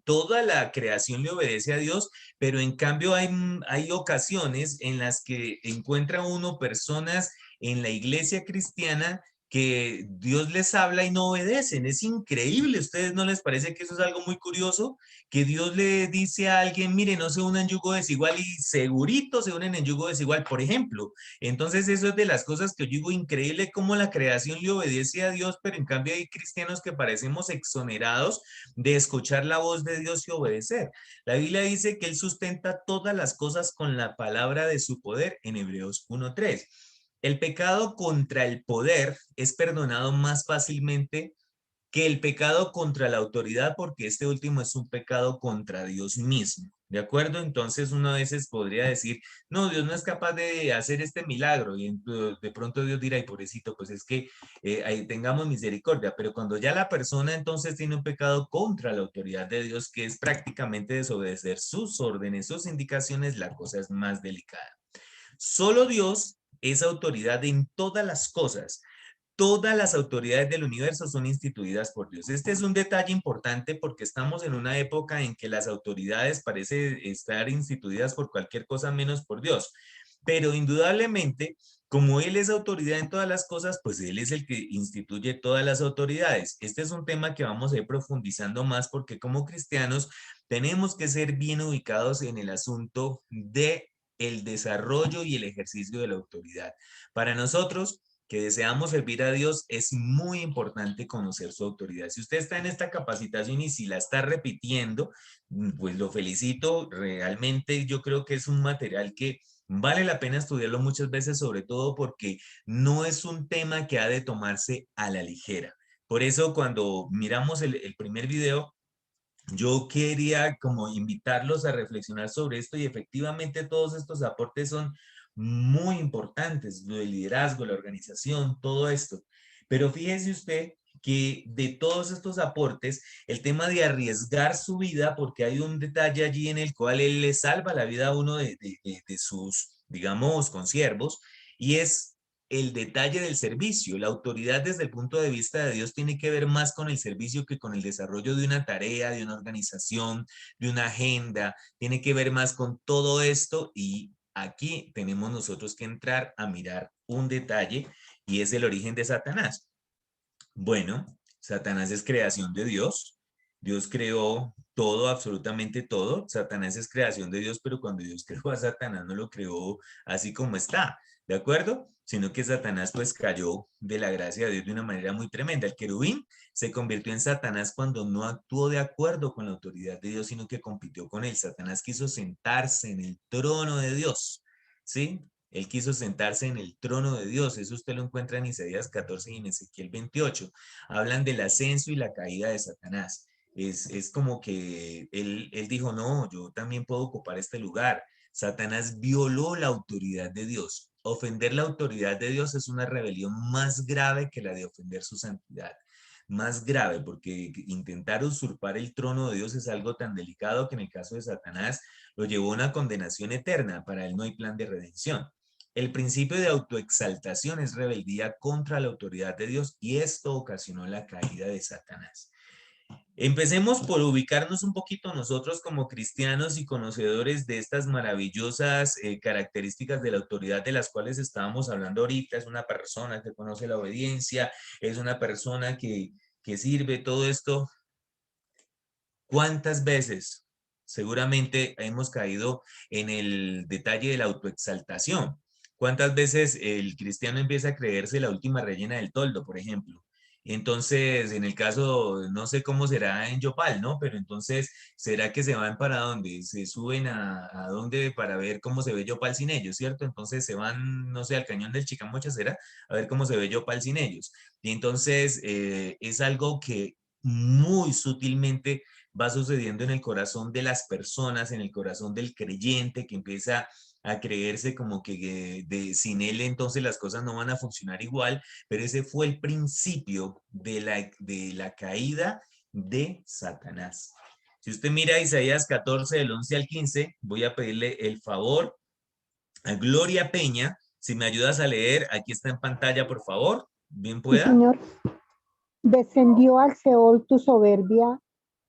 toda la creación le obedece a Dios, pero en cambio hay ocasiones en las que encuentra uno personas en la iglesia cristiana que Dios les habla y no obedecen. Es increíble. ¿A ustedes no les parece que eso es algo muy curioso? Que Dios le dice a alguien, mire, no se unan en yugo desigual y segurito se unen en yugo desigual, por ejemplo. Entonces eso es de las cosas que yo digo, increíble cómo la creación le obedece a Dios, pero en cambio hay cristianos que parecemos exonerados de escuchar la voz de Dios y obedecer. La Biblia dice que Él sustenta todas las cosas con la palabra de su poder en Hebreos 1:3. El pecado contra el poder es perdonado más fácilmente que el pecado contra la autoridad, porque este último es un pecado contra Dios mismo. ¿De acuerdo? Entonces uno a veces podría decir, no, Dios no es capaz de hacer este milagro. Y de pronto Dios dirá, ay, pobrecito, pues es que ahí tengamos misericordia. Pero cuando ya la persona entonces tiene un pecado contra la autoridad de Dios, que es prácticamente desobedecer sus órdenes, sus indicaciones, la cosa es más delicada. Solo Dios es autoridad en todas las cosas. Todas las autoridades del universo son instituidas por Dios. Este es un detalle importante porque estamos en una época en que las autoridades parecen estar instituidas por cualquier cosa menos por Dios. Pero indudablemente, como Él es autoridad en todas las cosas, pues Él es el que instituye todas las autoridades. Este es un tema que vamos a ir profundizando más porque como cristianos tenemos que ser bien ubicados en el asunto de el desarrollo y el ejercicio de la autoridad. Para nosotros, que deseamos servir a Dios, es muy importante conocer su autoridad. Si usted está en esta capacitación y si la está repitiendo, pues lo felicito. Realmente yo creo que es un material que vale la pena estudiarlo muchas veces, sobre todo porque no es un tema que ha de tomarse a la ligera. Por eso cuando miramos el primer video, yo quería como invitarlos a reflexionar sobre esto y efectivamente todos estos aportes son muy importantes, lo del liderazgo, la organización, todo esto. Pero fíjese usted que de todos estos aportes, el tema de arriesgar su vida, porque hay un detalle allí en el cual él le salva la vida a uno de sus, digamos, consiervos, y es el detalle del servicio. La autoridad desde el punto de vista de Dios tiene que ver más con el servicio que con el desarrollo de una tarea, de una organización, de una agenda. Tiene que ver más con todo esto y aquí tenemos nosotros que entrar a mirar un detalle y es el origen de Satanás. Bueno, Satanás es creación de Dios. Dios creó todo, absolutamente todo. Satanás es creación de Dios, pero cuando Dios creó a Satanás no lo creó así como está, ¿de acuerdo? Sino que Satanás pues cayó de la gracia de Dios de una manera muy tremenda. El querubín se convirtió en Satanás cuando no actuó de acuerdo con la autoridad de Dios, sino que compitió con él. Satanás quiso sentarse en el trono de Dios, ¿sí? Él quiso sentarse en el trono de Dios. Eso usted lo encuentra en Isaías 14 y en Ezequiel 28. Hablan del ascenso y la caída de Satanás. Es como que él dijo, no, yo también puedo ocupar este lugar. Satanás violó la autoridad de Dios. Ofender la autoridad de Dios es una rebelión más grave que la de ofender su santidad. Más grave, porque intentar usurpar el trono de Dios es algo tan delicado que en el caso de Satanás lo llevó a una condenación eterna. Para él no hay plan de redención. El principio de autoexaltación es rebeldía contra la autoridad de Dios y esto ocasionó la caída de Satanás. Empecemos por ubicarnos un poquito nosotros como cristianos y conocedores de estas maravillosas características de la autoridad de las cuales estábamos hablando ahorita. Es una persona que conoce la obediencia, es una persona que sirve todo esto. ¿Cuántas veces? Seguramente hemos caído en el detalle de la autoexaltación. ¿Cuántas veces el cristiano empieza a creerse la última rellena del toldo, por ejemplo? Entonces, en el caso, no sé cómo será en Yopal, ¿no? Pero entonces, ¿será que se van para dónde? Se suben a dónde para ver cómo se ve Yopal sin ellos, ¿cierto? Entonces se van, no sé, al cañón del Chicamocha, ¿será? A ver cómo se ve Yopal sin ellos. Y entonces es algo que muy sutilmente va sucediendo en el corazón de las personas, en el corazón del creyente que empieza a creerse como que sin él entonces las cosas no van a funcionar igual, pero ese fue el principio de la caída de Satanás. Si usted mira Isaías 14, del 11 al 15, voy a pedirle el favor a Gloria Peña, si me ayudas a leer, aquí está en pantalla, por favor, bien Sí, pueda. Señor. Descendió al Seol tu soberbia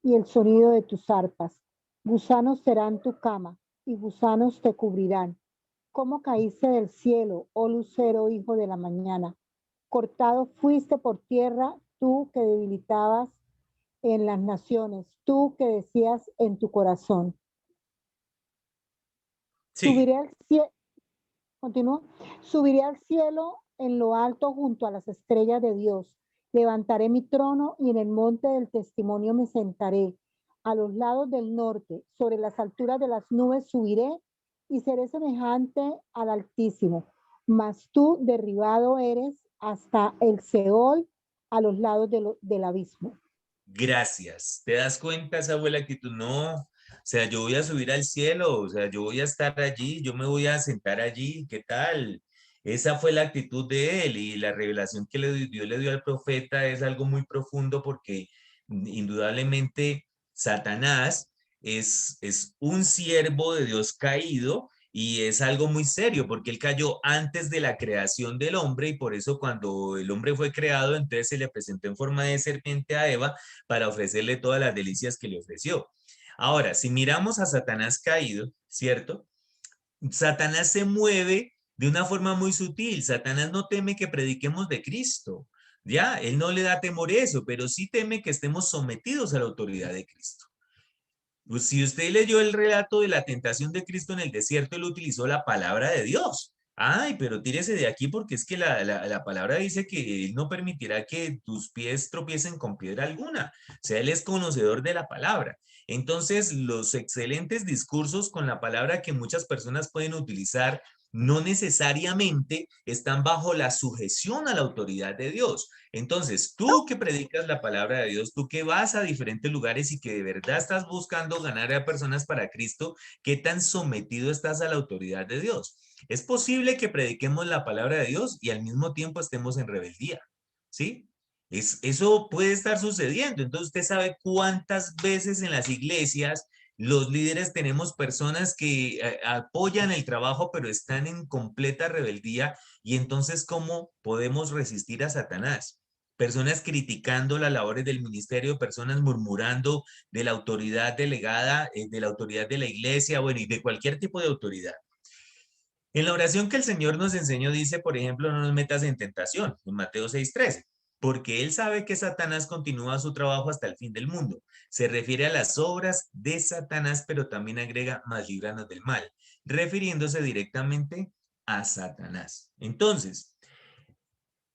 y el sonido de tus arpas. Gusanos serán tu cama y gusanos te cubrirán. ¿Cómo caíste del cielo, oh lucero, hijo de la mañana? Cortado fuiste por tierra, tú que debilitabas en las naciones, tú que decías en tu corazón. Sí. Subiré al cielo, continúa. Subiré al cielo en lo alto junto a las estrellas de Dios. Levantaré mi trono y en el monte del testimonio me sentaré. A los lados del norte, sobre las alturas de las nubes subiré y seré semejante al Altísimo. Mas tú derribado eres hasta el Seol, a los lados del abismo. Gracias. ¿Te das cuenta, esa abuela, que tú no? O sea, yo voy a subir al cielo, o sea, yo voy a estar allí, yo me voy a sentar allí, ¿qué tal? Esa fue la actitud de él y la revelación que Dios le dio al profeta es algo muy profundo porque indudablemente Satanás es un siervo de Dios caído y es algo muy serio porque él cayó antes de la creación del hombre y por eso cuando el hombre fue creado, entonces se le presentó en forma de serpiente a Eva para ofrecerle todas las delicias que le ofreció. Ahora, si miramos a Satanás caído, ¿cierto? Satanás se mueve de una forma muy sutil. Satanás no teme que prediquemos de Cristo, ¿ya? Él no le da temor eso, pero sí teme que estemos sometidos a la autoridad de Cristo. Pues si usted leyó el relato de la tentación de Cristo en el desierto, él utilizó la palabra de Dios. Ay, pero tírese de aquí porque es que la palabra dice que él no permitirá que tus pies tropiecen con piedra alguna. O sea, él es conocedor de la palabra. Entonces, los excelentes discursos con la palabra que muchas personas pueden utilizar no necesariamente están bajo la sujeción a la autoridad de Dios. Entonces, tú que predicas la palabra de Dios, tú que vas a diferentes lugares y que de verdad estás buscando ganar a personas para Cristo, ¿qué tan sometido estás a la autoridad de Dios? Es posible que prediquemos la palabra de Dios y al mismo tiempo estemos en rebeldía, ¿sí? Eso puede estar sucediendo. Entonces, usted sabe cuántas veces en las iglesias los líderes tenemos personas que apoyan el trabajo, pero están en completa rebeldía. Y entonces, ¿cómo podemos resistir a Satanás? Personas criticando las labores del ministerio, personas murmurando de la autoridad delegada, de la autoridad de la iglesia, bueno, y de cualquier tipo de autoridad. En la oración que el Señor nos enseñó dice, por ejemplo, no nos metas en tentación, en Mateo 6:13, porque Él sabe que Satanás continúa su trabajo hasta el fin del mundo. Se refiere a las obras de Satanás, pero también agrega, mas líbranos del mal, refiriéndose directamente a Satanás. Entonces,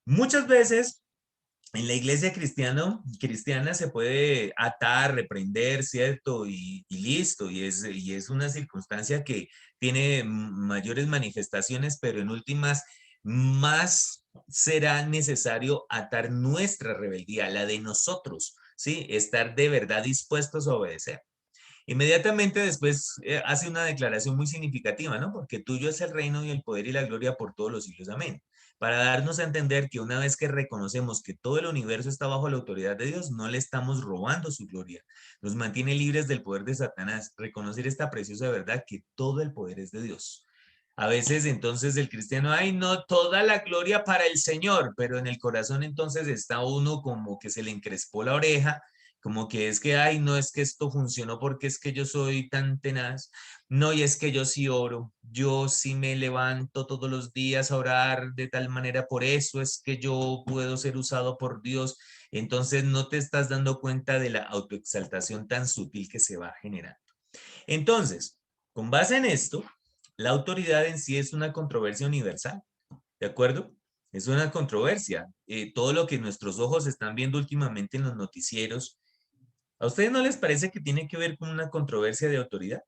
muchas veces en la iglesia cristiana se puede atar, reprender, ¿cierto? Y listo, y es una circunstancia que tiene mayores manifestaciones, pero en últimas más será necesario atar nuestra rebeldía, la de nosotros, ¿sí? Estar de verdad dispuestos a obedecer. Inmediatamente después hace una declaración muy significativa, ¿no? Porque tuyo es el reino y el poder y la gloria por todos los siglos. Amén. Para darnos a entender que una vez que reconocemos que todo el universo está bajo la autoridad de Dios, no le estamos robando su gloria. Nos mantiene libres del poder de Satanás. Reconocer esta preciosa verdad que todo el poder es de Dios. A veces entonces el cristiano, ay, no, toda la gloria para el Señor, pero en el corazón entonces está uno como que se le encrespó la oreja, como que es que, ay, no es que esto funcionó porque es que yo soy tan tenaz. No, y es que yo sí oro, yo sí me levanto todos los días a orar de tal manera, por eso es que yo puedo ser usado por Dios. Entonces no te estás dando cuenta de la autoexaltación tan sutil que se va generando. Entonces, con base en esto, La autoridad en sí es una controversia universal, ¿de acuerdo? Es una controversia. Todo lo que nuestros ojos están viendo últimamente en los noticieros, ¿a ustedes no les parece que tiene que ver con una controversia de autoridad?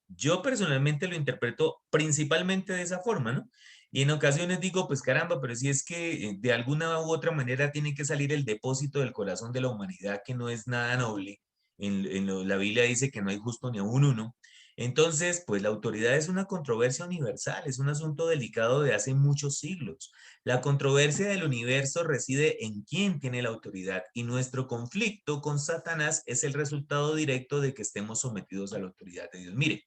Yo personalmente lo interpreto principalmente de esa forma, ¿no? Y en ocasiones digo, pues caramba, pero si es que de alguna u otra manera tiene que salir el depósito del corazón de la humanidad, que no es nada noble. La Biblia dice que no hay justo ni a un uno. Entonces, pues la autoridad es una controversia universal, es un asunto delicado de hace muchos siglos. La controversia del universo reside en quién tiene la autoridad y nuestro conflicto con Satanás es el resultado directo de que estemos sometidos a la autoridad de Dios. Mire,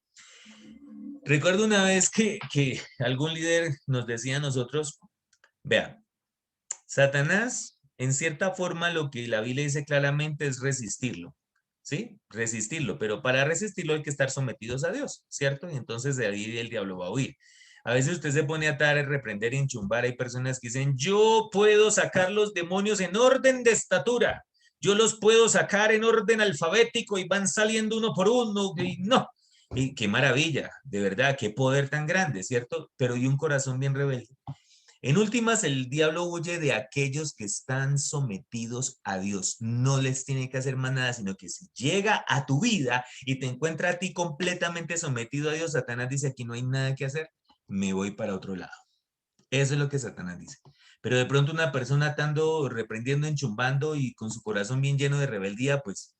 recuerdo una vez que algún líder nos decía a nosotros, vea, Satanás, en cierta forma, lo que la Biblia dice claramente es resistirlo, ¿sí? Resistirlo, pero para resistirlo hay que estar sometidos a Dios, ¿cierto? Y entonces de ahí el diablo va a huir. A veces usted se pone a atar, a reprender y enchumbar. Hay personas que dicen, yo puedo sacar los demonios en orden de estatura. Yo los puedo sacar en orden alfabético y van saliendo uno por uno. Y no, y qué maravilla, de verdad, qué poder tan grande, ¿cierto? Pero y un corazón bien rebelde. En últimas, el diablo huye de aquellos que están sometidos a Dios. No les tiene que hacer más nada, sino que si llega a tu vida y te encuentra a ti completamente sometido a Dios, Satanás dice, aquí no hay nada que hacer, me voy para otro lado. Eso es lo que Satanás dice. Pero de pronto una persona atando, reprendiendo, enchumbando y con su corazón bien lleno de rebeldía, pues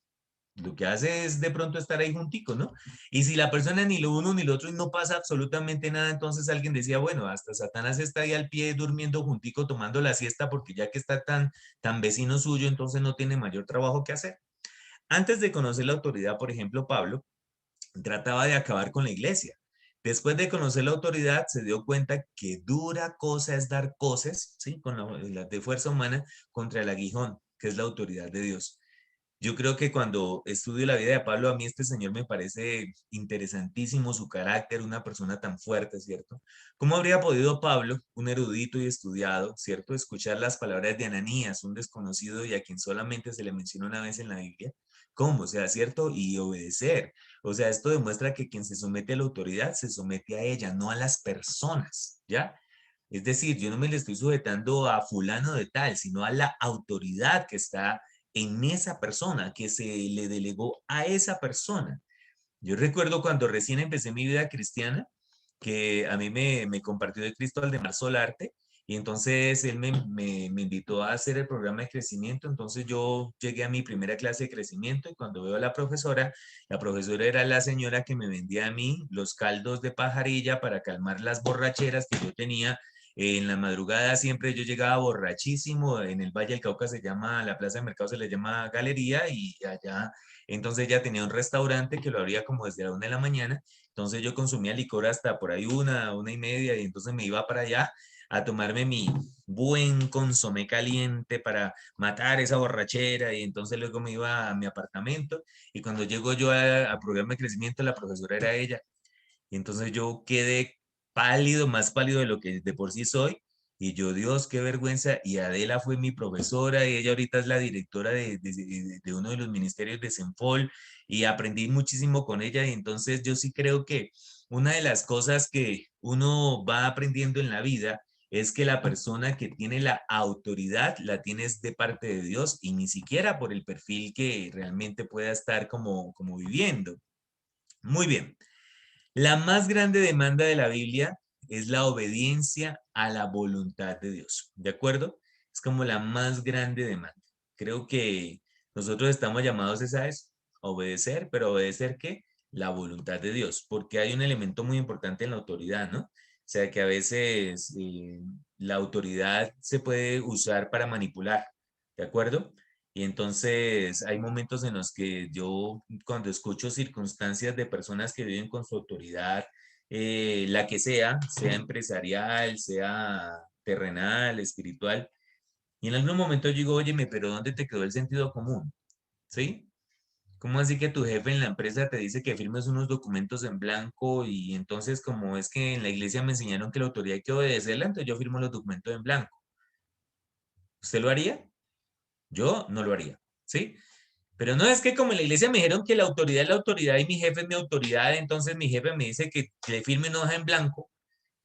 lo que hace es de pronto estar ahí juntico, ¿no? Y si la persona ni lo uno ni lo otro y no pasa absolutamente nada, entonces alguien decía, bueno, hasta Satanás está ahí al pie durmiendo juntico, tomando la siesta, porque ya que está tan vecino suyo, entonces no tiene mayor trabajo que hacer. Antes de conocer la autoridad, por ejemplo, Pablo trataba de acabar con la iglesia. Después de conocer la autoridad, se dio cuenta que dura cosa es dar cosas, ¿sí? Con la de fuerza humana contra el aguijón, que es la autoridad de Dios. Yo creo que cuando estudio la vida de Pablo, a mí este señor me parece interesantísimo su carácter, una persona tan fuerte, ¿cierto? ¿Cómo habría podido Pablo, un erudito y estudiado, ¿cierto?, escuchar las palabras de Ananías, un desconocido y a quien solamente se le menciona una vez en la Biblia? ¿Cómo? O sea, ¿cierto? Y obedecer. O sea, esto demuestra que quien se somete a la autoridad se somete a ella, no a las personas, ¿ya? Es decir, yo no me le estoy sujetando a fulano de tal, sino a la autoridad que está en esa persona, que se le delegó a esa persona. Yo recuerdo cuando recién empecé mi vida cristiana, que a mí me compartió de Cristo Aldemar Solarte, y entonces él me invitó a hacer el programa de crecimiento. Entonces yo llegué a mi primera clase de crecimiento y cuando veo a la profesora era la señora que me vendía a mí los caldos de pajarilla para calmar las borracheras que yo tenía. En la madrugada siempre yo llegaba borrachísimo. En el Valle del Cauca se llama, la plaza de mercado se le llama Galería, y allá entonces ella tenía un restaurante que lo abría como desde la 1 de la mañana. Entonces yo consumía licor hasta por ahí 1, 1:30, y entonces me iba para allá a tomarme mi buen consomé caliente para matar esa borrachera, y entonces luego me iba a mi apartamento, y cuando llego yo a programa de crecimiento, la profesora era ella, y entonces yo quedé pálido, más pálido de lo que de por sí soy. Y yo, Dios, qué vergüenza. Y Adela fue mi profesora y ella ahorita es la directora de uno de los ministerios de Senfol, y aprendí muchísimo con ella. Y entonces yo sí creo que una de las cosas que uno va aprendiendo en la vida es que la persona que tiene la autoridad la tienes de parte de Dios y ni siquiera por el perfil que realmente pueda estar como viviendo. Muy bien. La más grande demanda de la Biblia es la obediencia a la voluntad de Dios, ¿de acuerdo? Es como la más grande demanda. Creo que nosotros estamos llamados a eso, a obedecer, pero obedecer ¿qué? La voluntad de Dios, porque hay un elemento muy importante en la autoridad, ¿no? O sea, que a veces la autoridad se puede usar para manipular, ¿de acuerdo? Y entonces hay momentos en los que yo, cuando escucho circunstancias de personas que viven con su autoridad, la que sea empresarial, sea terrenal, espiritual, y en algún momento yo digo, óyeme, pero ¿dónde te quedó el sentido común? ¿Sí? ¿Cómo así que tu jefe en la empresa te dice que firmes unos documentos en blanco, y entonces como es que en la iglesia me enseñaron que la autoridad hay que obedecerla, entonces yo firmo los documentos en blanco? ¿Usted lo haría? Yo no lo haría, ¿sí? Pero no es que como en la iglesia me dijeron que la autoridad es la autoridad y mi jefe es mi autoridad, entonces mi jefe me dice que le firme una hoja en blanco.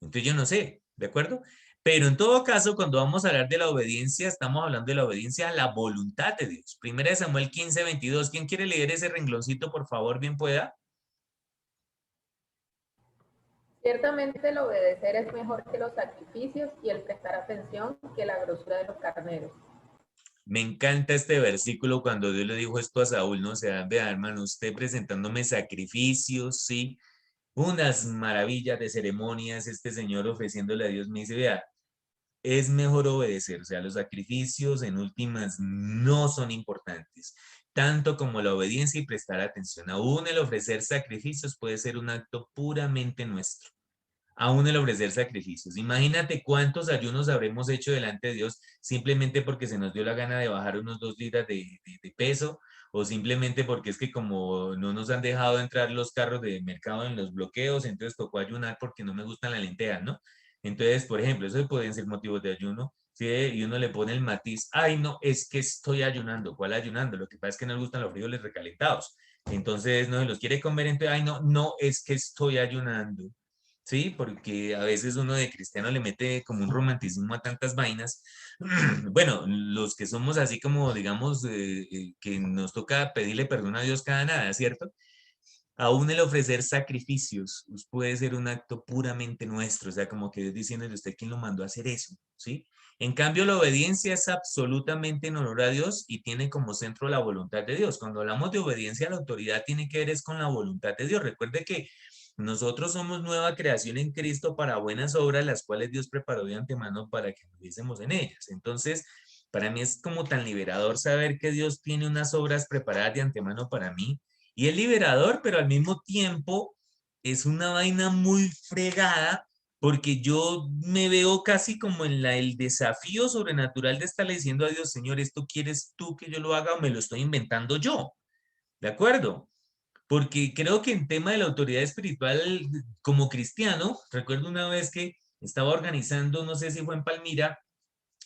Entonces yo no sé, ¿de acuerdo? Pero en todo caso, cuando vamos a hablar de la obediencia, estamos hablando de la obediencia a la voluntad de Dios. Primera de Samuel 15:22. ¿Quién quiere leer ese rengloncito, por favor, bien pueda? Ciertamente el obedecer es mejor que los sacrificios y el prestar atención que la grosura de los carneros. Me encanta este versículo cuando Dios le dijo esto a Saúl, ¿no? O sea, vea, hermano, usted presentándome sacrificios, ¿sí? Unas maravillas de ceremonias, este señor ofreciéndole a Dios, me dice, vea, es mejor obedecer, o sea, los sacrificios en últimas no son importantes, tanto como la obediencia y prestar atención. Aún el ofrecer sacrificios puede ser un acto puramente nuestro. Aún el ofrecer sacrificios. Imagínate cuántos ayunos habremos hecho delante de Dios simplemente porque se nos dio la gana de bajar unos 2 libras de peso o simplemente porque es que como no nos han dejado entrar los carros de mercado en los bloqueos, entonces tocó ayunar porque no me gustan las lentejas, ¿no? Entonces, por ejemplo, eso pueden ser motivos de ayuno, ¿sí? Y uno le pone el matiz, ay, no, es que estoy ayunando. ¿Cuál ayunando? Lo que pasa es que no les gustan los frijoles recalentados. Entonces, no se los quiere comer, entonces, ay, no, no, es que estoy ayunando. Sí, porque a veces uno de cristiano le mete como un romanticismo a tantas vainas. Bueno, los que somos así como, digamos, que nos toca pedirle perdón a Dios cada nada, ¿cierto? Aún el ofrecer sacrificios puede ser un acto puramente nuestro, o sea, como que Dios diciéndole a usted quién lo mandó a hacer eso, ¿sí? En cambio, la obediencia es absolutamente en honor a Dios y tiene como centro la voluntad de Dios. Cuando hablamos de obediencia a la autoridad, tiene que ver es con la voluntad de Dios. Recuerde que nosotros somos nueva creación en Cristo para buenas obras, las cuales Dios preparó de antemano para que anduviésemos en ellas. Entonces, para mí es como tan liberador saber que Dios tiene unas obras preparadas de antemano para mí y es liberador, pero al mismo tiempo es una vaina muy fregada porque yo me veo casi como en el desafío sobrenatural de estarle diciendo a Dios, Señor, ¿esto quieres tú que yo lo haga o me lo estoy inventando yo? ¿De acuerdo? Porque creo que en tema de la autoridad espiritual como cristiano, recuerdo una vez que estaba organizando, no sé si fue en Palmira,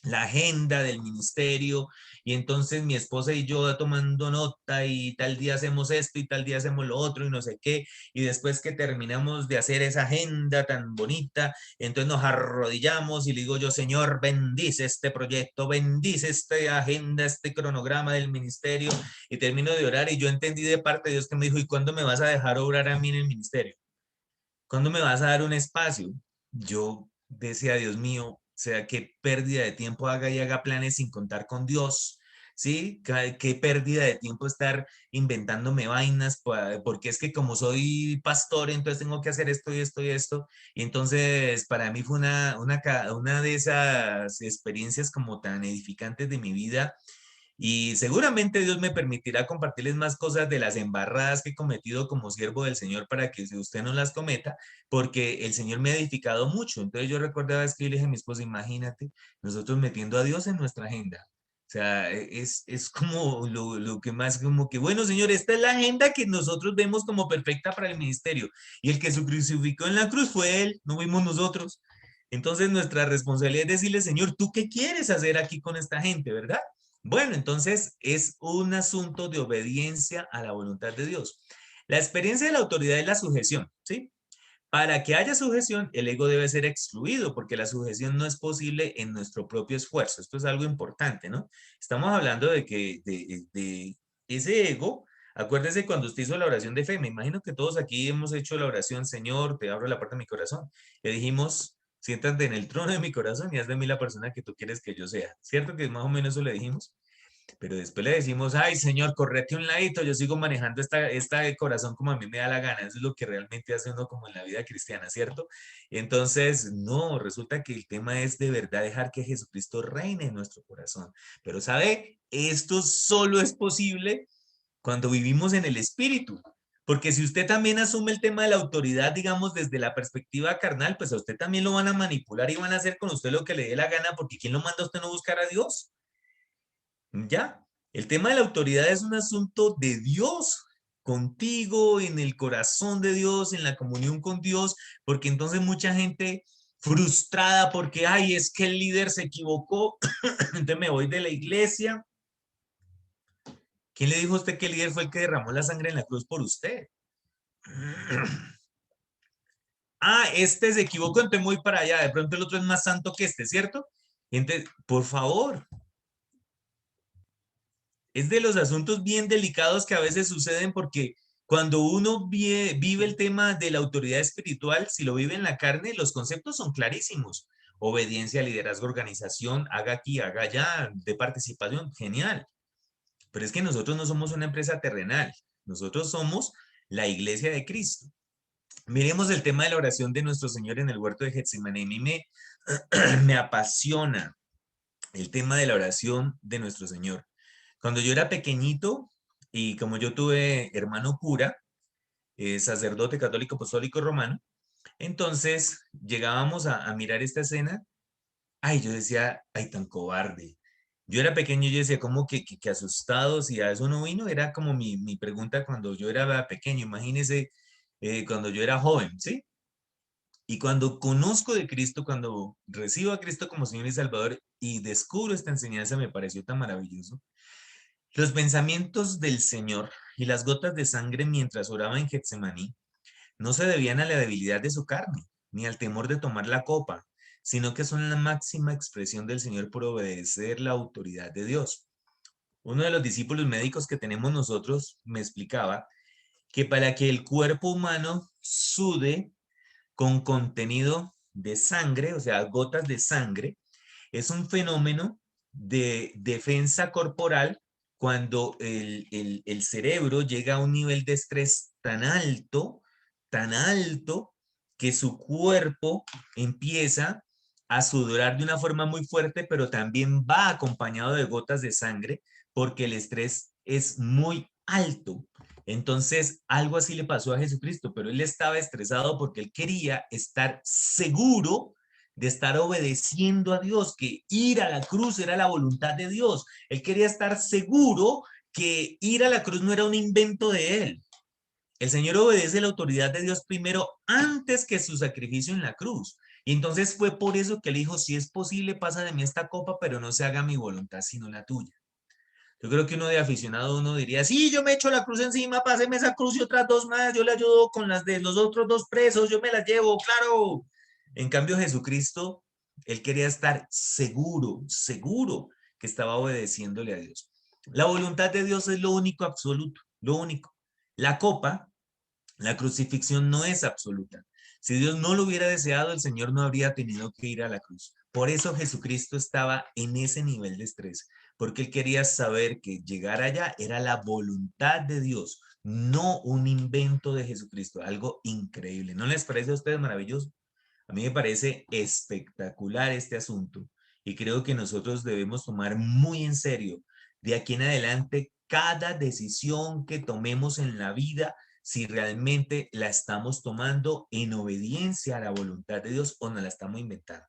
la agenda del ministerio y entonces mi esposa y yo tomando nota y tal día hacemos esto y tal día hacemos lo otro y no sé qué y después que terminamos de hacer esa agenda tan bonita, entonces nos arrodillamos y le digo yo, Señor, bendice este proyecto, bendice esta agenda, este cronograma del ministerio y termino de orar y yo entendí de parte de Dios que me dijo, ¿y cuándo me vas a dejar obrar a mí en el ministerio? ¿Cuándo me vas a dar un espacio? Yo decía, Dios mío, o sea, qué pérdida de tiempo haga y haga planes sin contar con Dios, ¿sí? Qué pérdida de tiempo estar inventándome vainas, porque es que como soy pastor, entonces tengo que hacer esto y esto y esto. Y entonces para mí fue una de esas experiencias como tan edificantes de mi vida y seguramente Dios me permitirá compartirles más cosas de las embarradas que he cometido como siervo del Señor para que usted no las cometa, porque el Señor me ha edificado mucho. Entonces yo recordaba que yo le dije a mi esposa, imagínate, nosotros metiendo a Dios en nuestra agenda. O sea, es como lo que más, como que, bueno, Señor, esta es la agenda que nosotros vemos como perfecta para el ministerio. Y el que se crucificó en la cruz fue Él, no fuimos nosotros. Entonces nuestra responsabilidad es decirle, Señor, ¿tú qué quieres hacer aquí con esta gente, verdad? Bueno, entonces es un asunto de obediencia a la voluntad de Dios. La experiencia de la autoridad es la sujeción, ¿sí? Para que haya sujeción, el ego debe ser excluido, porque la sujeción no es posible en nuestro propio esfuerzo. Esto es algo importante, ¿no? Estamos hablando de que de ese ego, acuérdese cuando usted hizo la oración de fe, me imagino que todos aquí hemos hecho la oración, Señor, te abro la puerta de mi corazón. Le dijimos, siéntate en el trono de mi corazón y haz de mí la persona que tú quieres que yo sea. ¿Cierto que más o menos eso le dijimos? Pero después le decimos, ay, Señor, correte un ladito, yo sigo manejando esta corazón como a mí me da la gana. Eso es lo que realmente hace uno como en la vida cristiana, ¿cierto? Entonces, no, resulta que el tema es de verdad dejar que Jesucristo reine en nuestro corazón. Pero, ¿sabe? Esto solo es posible cuando vivimos en el Espíritu. Porque si usted también asume el tema de la autoridad, digamos, desde la perspectiva carnal, pues a usted también lo van a manipular y van a hacer con usted lo que le dé la gana, porque ¿quién lo manda a usted no buscar a Dios? ¿Ya? El tema de la autoridad es un asunto de Dios, contigo, en el corazón de Dios, en la comunión con Dios, porque entonces mucha gente frustrada porque, ay, es que el líder se equivocó, entonces me voy de la iglesia ¿Quién le dijo a usted que el líder fue el que derramó la sangre en la cruz por usted? Ah, este se equivocó, entonces voy para allá. De pronto el otro es más santo que este, ¿cierto? Gente, por favor. Es de los asuntos bien delicados que a veces suceden porque cuando uno vive el tema de la autoridad espiritual, si lo vive en la carne, los conceptos son clarísimos. Obediencia, liderazgo, organización, haga aquí, haga allá, de participación, genial. Pero es que nosotros no somos una empresa terrenal, nosotros somos la iglesia de Cristo. Miremos el tema de la oración de nuestro Señor en el huerto de Getsemaní. A mí me apasiona el tema de la oración de nuestro Señor. Cuando yo era pequeñito y como yo tuve hermano cura, sacerdote católico apostólico romano, entonces llegábamos a mirar esta escena. Ay, yo decía, ay, tan cobarde. Yo era pequeño y yo decía, ¿cómo que asustados? Y a eso no vino, era como mi pregunta cuando yo era pequeño. Imagínese cuando yo era joven, ¿sí? Y cuando conozco de Cristo, cuando recibo a Cristo como Señor y Salvador y descubro esta enseñanza, me pareció tan maravilloso. Los pensamientos del Señor y las gotas de sangre mientras oraba en Getsemaní no se debían a la debilidad de su carne, ni al temor de tomar la copa, sino que son la máxima expresión del Señor por obedecer la autoridad de Dios. Uno de los discípulos médicos que tenemos nosotros me explicaba que para que el cuerpo humano sude con contenido de sangre, o sea, gotas de sangre, es un fenómeno de defensa corporal cuando el cerebro llega a un nivel de estrés tan alto, que su cuerpo empieza a sudorar de una forma muy fuerte, pero también va acompañado de gotas de sangre porque el estrés es muy alto. Entonces, algo así le pasó a Jesucristo, pero él estaba estresado porque él quería estar seguro de estar obedeciendo a Dios, que ir a la cruz era la voluntad de Dios. Él quería estar seguro que ir a la cruz no era un invento de él. El Señor obedece la autoridad de Dios primero antes que su sacrificio en la cruz. Y entonces fue por eso que él dijo, si es posible, pasa de mí esta copa, pero no se haga mi voluntad, sino la tuya. Yo creo que uno de aficionado, uno diría, sí, yo me echo la cruz encima, páseme esa cruz y otras dos más, yo le ayudo con las de los otros dos presos, yo me las llevo, claro. En cambio, Jesucristo, él quería estar seguro que estaba obedeciéndole a Dios. La voluntad de Dios es lo único absoluto, lo único. La copa, la crucifixión no es absoluta. Si Dios no lo hubiera deseado, el Señor no habría tenido que ir a la cruz. Por eso Jesucristo estaba en ese nivel de estrés, porque él quería saber que llegar allá era la voluntad de Dios, no un invento de Jesucristo, algo increíble. ¿No les parece a ustedes maravilloso? A mí me parece espectacular este asunto y creo que nosotros debemos tomar muy en serio de aquí en adelante cada decisión que tomemos en la vida, si realmente la estamos tomando en obediencia a la voluntad de Dios o nos la estamos inventando.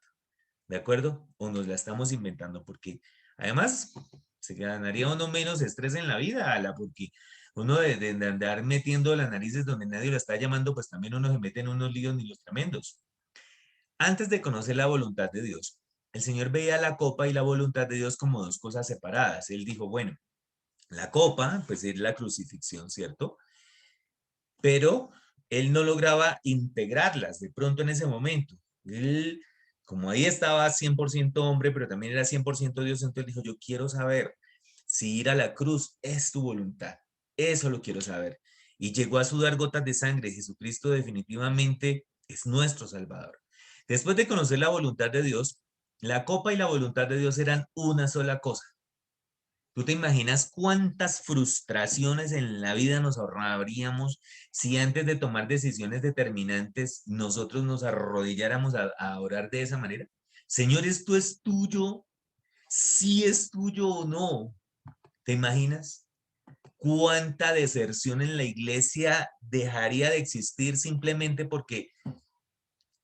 ¿De acuerdo? O nos la estamos inventando, porque además se ganaría uno menos estrés en la vida, porque uno de andar metiendo las narices donde nadie lo está llamando, pues también uno se mete en unos líos ni los tremendos. Antes de conocer la voluntad de Dios, el Señor veía la copa y la voluntad de Dios como dos cosas separadas. Él dijo, bueno, la copa, pues es la crucifixión, ¿cierto? Pero él no lograba integrarlas de pronto en ese momento. Él, como ahí estaba 100% hombre, pero también era 100% Dios, entonces dijo, yo quiero saber si ir a la cruz es tu voluntad. Eso lo quiero saber. Y llegó a sudar gotas de sangre. Jesucristo definitivamente es nuestro Salvador. Después de conocer la voluntad de Dios, la copa y la voluntad de Dios eran una sola cosa. ¿Tú te imaginas cuántas frustraciones en la vida nos ahorraríamos si antes de tomar decisiones determinantes nosotros nos arrodilláramos a orar de esa manera? Señor, ¿esto es tuyo? ¿Sí es tuyo o no? ¿Te imaginas cuánta deserción en la iglesia dejaría de existir simplemente porque,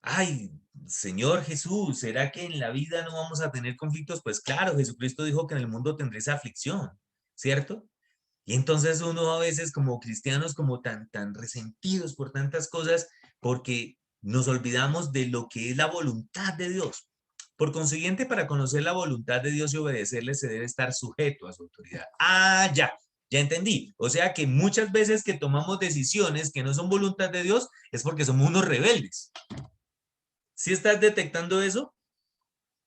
ay, Señor Jesús, ¿será que en la vida no vamos a tener conflictos? Pues claro, Jesucristo dijo que en el mundo tendréis aflicción, ¿cierto? Y entonces uno a veces como cristianos como tan resentidos por tantas cosas porque nos olvidamos de lo que es la voluntad de Dios. Por consiguiente, para conocer la voluntad de Dios y obedecerle se debe estar sujeto a su autoridad. Ah, ya ya entendí. O sea que muchas veces que tomamos decisiones que no son voluntad de Dios es porque somos unos rebeldes. ¿Sí estás detectando eso?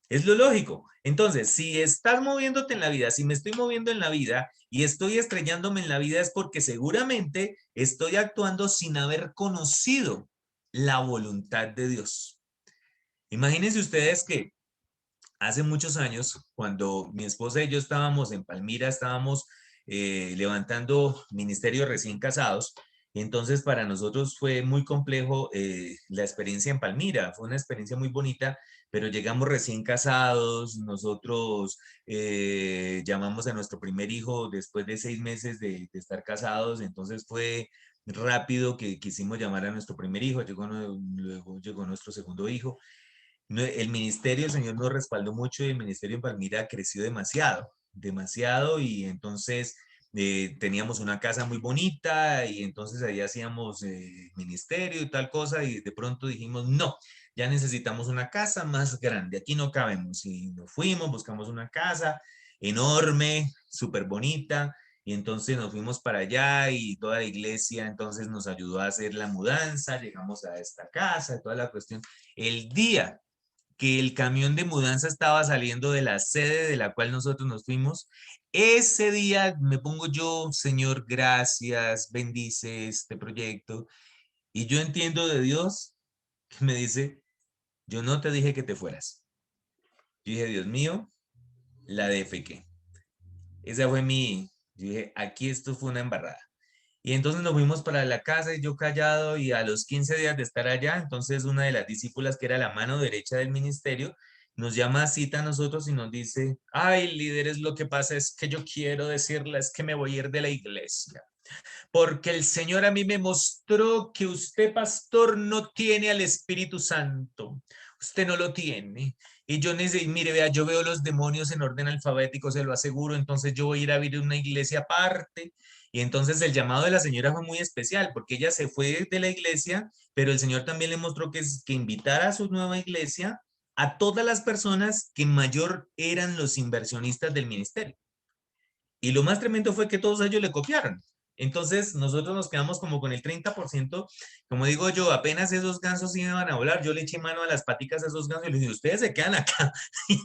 Es lo lógico. Entonces, si estás moviéndote en la vida, si me estoy moviendo en la vida y estoy estrellándome en la vida es porque seguramente estoy actuando sin haber conocido la voluntad de Dios. Imagínense ustedes que hace muchos años, cuando mi esposa y yo estábamos en Palmira, estábamos levantando ministerio recién casados, y entonces para nosotros fue muy complejo la experiencia en Palmira, fue una experiencia muy bonita, pero llegamos recién casados, nosotros llamamos a nuestro primer hijo después de 6 meses de estar casados, entonces fue rápido que quisimos llamar a nuestro primer hijo, luego llegó nuestro segundo hijo. El ministerio, el Señor nos respaldó mucho y el ministerio en Palmira creció demasiado, demasiado, y entonces teníamos una casa muy bonita y entonces ahí hacíamos ministerio y tal cosa y de pronto dijimos, no, ya necesitamos una casa más grande, aquí no cabemos, y nos fuimos, buscamos una casa enorme, súper bonita, y entonces nos fuimos para allá y toda la iglesia entonces nos ayudó a hacer la mudanza, llegamos a esta casa, toda la cuestión. El día que el camión de mudanza estaba saliendo de la sede de la cual nosotros nos fuimos, ese día me pongo yo, Señor, gracias, bendice este proyecto, y yo entiendo de Dios que me dice, yo no te dije que te fueras. Yo dije, Dios mío, la defequé. Esa fue yo dije, aquí esto fue una embarrada. Y entonces nos fuimos para la casa y yo callado, y a los 15 días de estar allá, entonces una de las discípulas que era la mano derecha del ministerio nos llama a cita a nosotros y nos dice, ay, líderes, lo que pasa es que yo quiero decirles que me voy a ir de la iglesia, porque el Señor a mí me mostró que usted, pastor, no tiene al Espíritu Santo. Usted no lo tiene. Y yo necesito, mire, vea, yo veo los demonios en orden alfabético, se lo aseguro, entonces yo voy a ir a abrir una iglesia aparte. Y entonces el llamado de la señora fue muy especial, porque ella se fue de la iglesia, pero el Señor también le mostró que invitara a su nueva iglesia a todas las personas que mayor eran los inversionistas del ministerio. Y lo más tremendo fue que todos ellos le copiaron. Entonces nosotros nos quedamos como con el 30%, como digo yo, apenas esos gansos iban a volar, yo le eché mano a las paticas a esos gansos y les dije, ustedes se quedan acá.